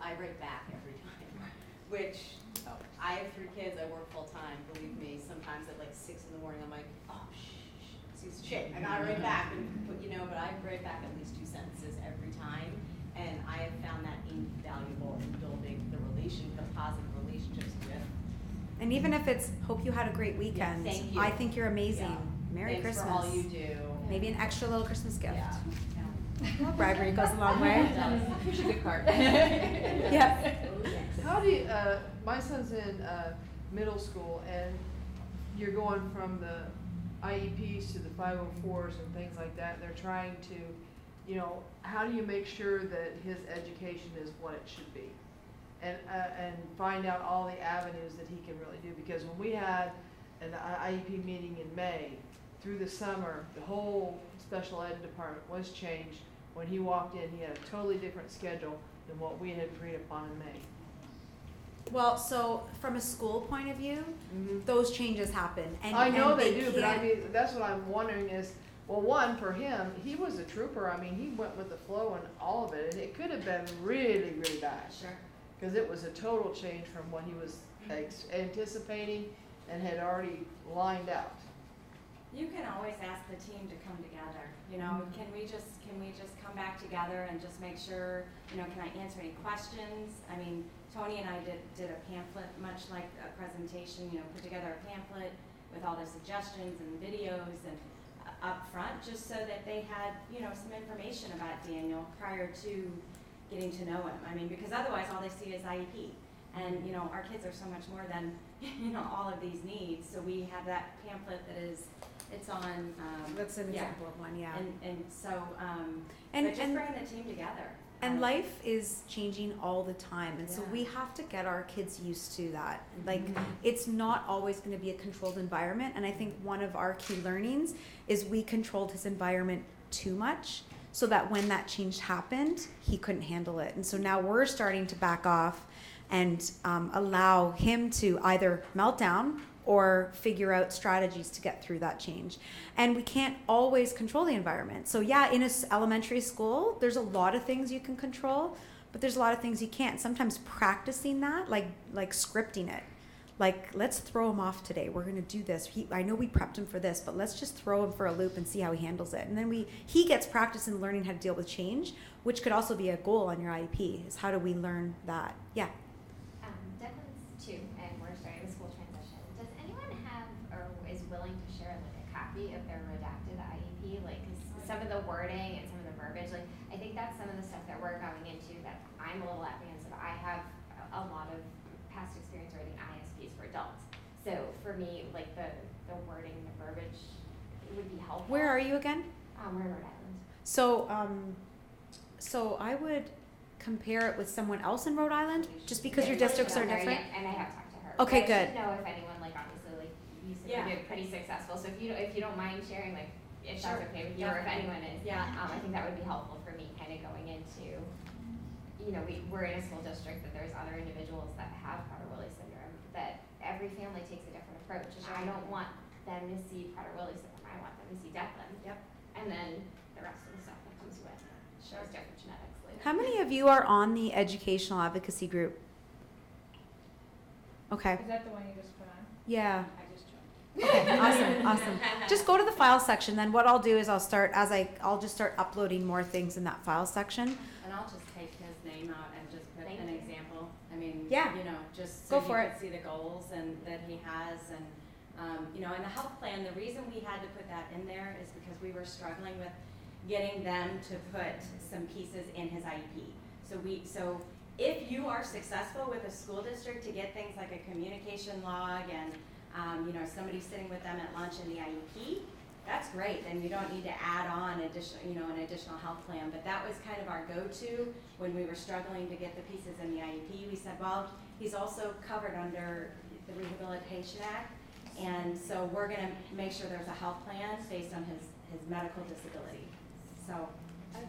write back every time, which I have 3 kids, I work full-time, believe me, sometimes at like 6 in the morning, I'm like, oh, shit, I gotta write back, but I write back at least 2 sentences every time, and I have found that invaluable in building the positive relationships with. And even if it's, hope you had a great weekend. thank you. I think you're amazing. Yeah. Merry Thanks Christmas. for all you do. Maybe an extra little Christmas gift. Yeah. Bribery goes a long way. Here's your gift card. Yeah. How do you, my son's in, middle school, and you're going from the IEPs to the 504s and things like that, and they're trying to, you know, how do you make sure that his education is what it should be? And find out all the avenues that he can really do, because when we had an IEP meeting in May, through the summer, the whole special ed department was changed. When he walked in, he had a totally different schedule than what we had agreed upon in May. Well, so from a school point of view, those changes happen. And I know and they do, but I can't- mean, that's what I'm wondering is, well, one, for him, he was a trooper. I mean, he went with the flow and all of it, and it could have been really, really bad. Sure. Because it was a total change from what he was anticipating and had already lined out. You can always ask the team to come together, you know, can we just come back together and just make sure, you know, can I answer any questions? I mean, Tony and I did a pamphlet, much like a presentation, you know, put together a pamphlet with all the suggestions and videos and up front, just so that they had, you know, some information about Daniel prior to getting to know him. I mean, because otherwise all they see is IEP. And, you know, our kids are so much more than, you know, all of these needs. So we have that pamphlet that is, it's on, That's an yeah. example of one, yeah. And so, And- but just and- bring the team together. And life is changing all the time, and so Yeah. we have to get our kids used to that. Like, it's not always going to be a controlled environment, and I think one of our key learnings is we controlled his environment too much, so that when that change happened, he couldn't handle it. And so now we're starting to back off and allow him to either melt down or figure out strategies to get through that change. And we can't always control the environment. So yeah, in a elementary school, there's a lot of things you can control, but there's a lot of things you can't. Sometimes practicing that, like scripting it. Like, let's throw him off today. We're gonna do this. I know we prepped him for this, but let's just throw him for a loop and see how he handles it. And then he gets practice in learning how to deal with change, which could also be a goal on your IEP, is how do we learn that? Yeah. Declan's 2, and we're starting the school transition. Does anyone have or is willing to share like a copy of their redacted IEP? Like, 'cause some of the wording and some of the verbiage, like I think that's some of the stuff that we're going into that I'm a little apprehensive. I have a lot of past experience writing ISPs for adults, so for me, like the wording, the verbiage, it would be helpful. Where are you again? We're in Rhode Island. So I would compare it with someone else in Rhode Island, just because your Yeah, districts are there, different. yeah, and I have talked to her. Okay, But I good. should know if anyone, like, obviously, like, you said Yeah. you're pretty successful, so if you don't mind sharing, like, if Sure. that's okay with you, or if anyone is. Yeah. I think that would be helpful for me, kind of going into, you know, we're in a school district that there's other individuals that have Prader-Willi syndrome, that every family takes a different approach, and I don't want them to see Prader-Willi syndrome, I want them to see Declan. Yep. And then the rest of the stuff that comes with it, shows different genetics later. How many of you are on the educational advocacy group? Okay. Is that the one you just put on? Yeah. I just joined. Okay, awesome. Just go to the file section, then what I'll do is I'll just start uploading more things in that file section. And I'll just take his name out and just put Thank an you. example. I mean, Yeah. you know, just Go so for you it. can see the goals and that he has. And, you know, and the health plan, the reason we had to put that in there is because we were struggling with getting them to put some pieces in his IEP. So if you are successful with a school district to get things like a communication log and, you know, somebody sitting with them at lunch in the IEP, that's great. Then you don't need to add on an additional health plan. But that was kind of our go-to when we were struggling to get the pieces in the IEP. We said, well, he's also covered under the Rehabilitation Act. And so we're gonna make sure there's a health plan based on his medical disability. So,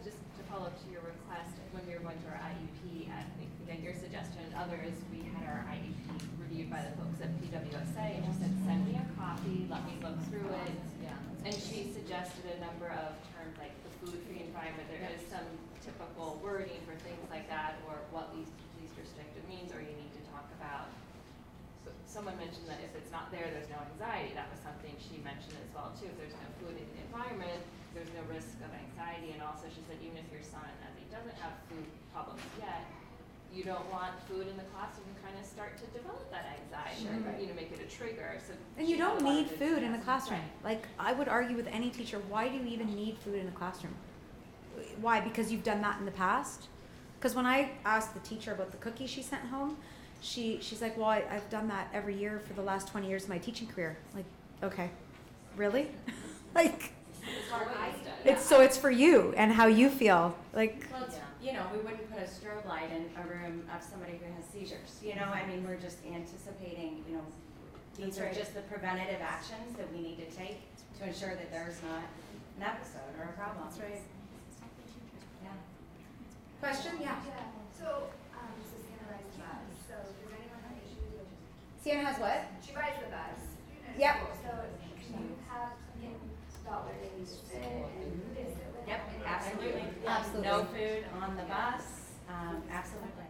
Just to follow up to your request, when we were going through our IEP, I think, again, your suggestion and others, we had our IEP reviewed by the folks at PWSA, and she said, send me a copy, let me look through it. And she suggested a number of terms like the food-free environment, there is some typical wording for things like that, or what least restrictive means, or you need to talk about. So someone mentioned that if it's not there, there's no anxiety. That was something she mentioned as well too. If there's no food in the environment, there's no risk of anxiety. And also she said, even if your son, as he doesn't have food problems yet, you don't want food in the classroom to kind of start to develop that anxiety, right? You know, make it a trigger. So And you she had don't a lot need of food in the enthusiasm. classroom. Like, I would argue with any teacher, why do you even need food in the classroom? Why? Because you've done that in the past? Because when I asked the teacher about the cookie she sent home, she's like, well, I've done that every year for the last 20 years of my teaching career. Like, okay, really? Like, it's for you and how you feel. Like, Well, it's, we wouldn't put a strobe light in a room of somebody who has seizures. I mean, we're just anticipating, these That's are right. just the preventative actions that we need to take to ensure that there's not an episode or a problem. that's right. Yeah. Question? Yeah. So Sienna rides the bus, so does anyone have issues with? Sienna has what? She rides the bus. Yep. So can you have install where they need to sit and who they sit with? Yep, absolutely. Absolutely. No food on the bus, absolutely.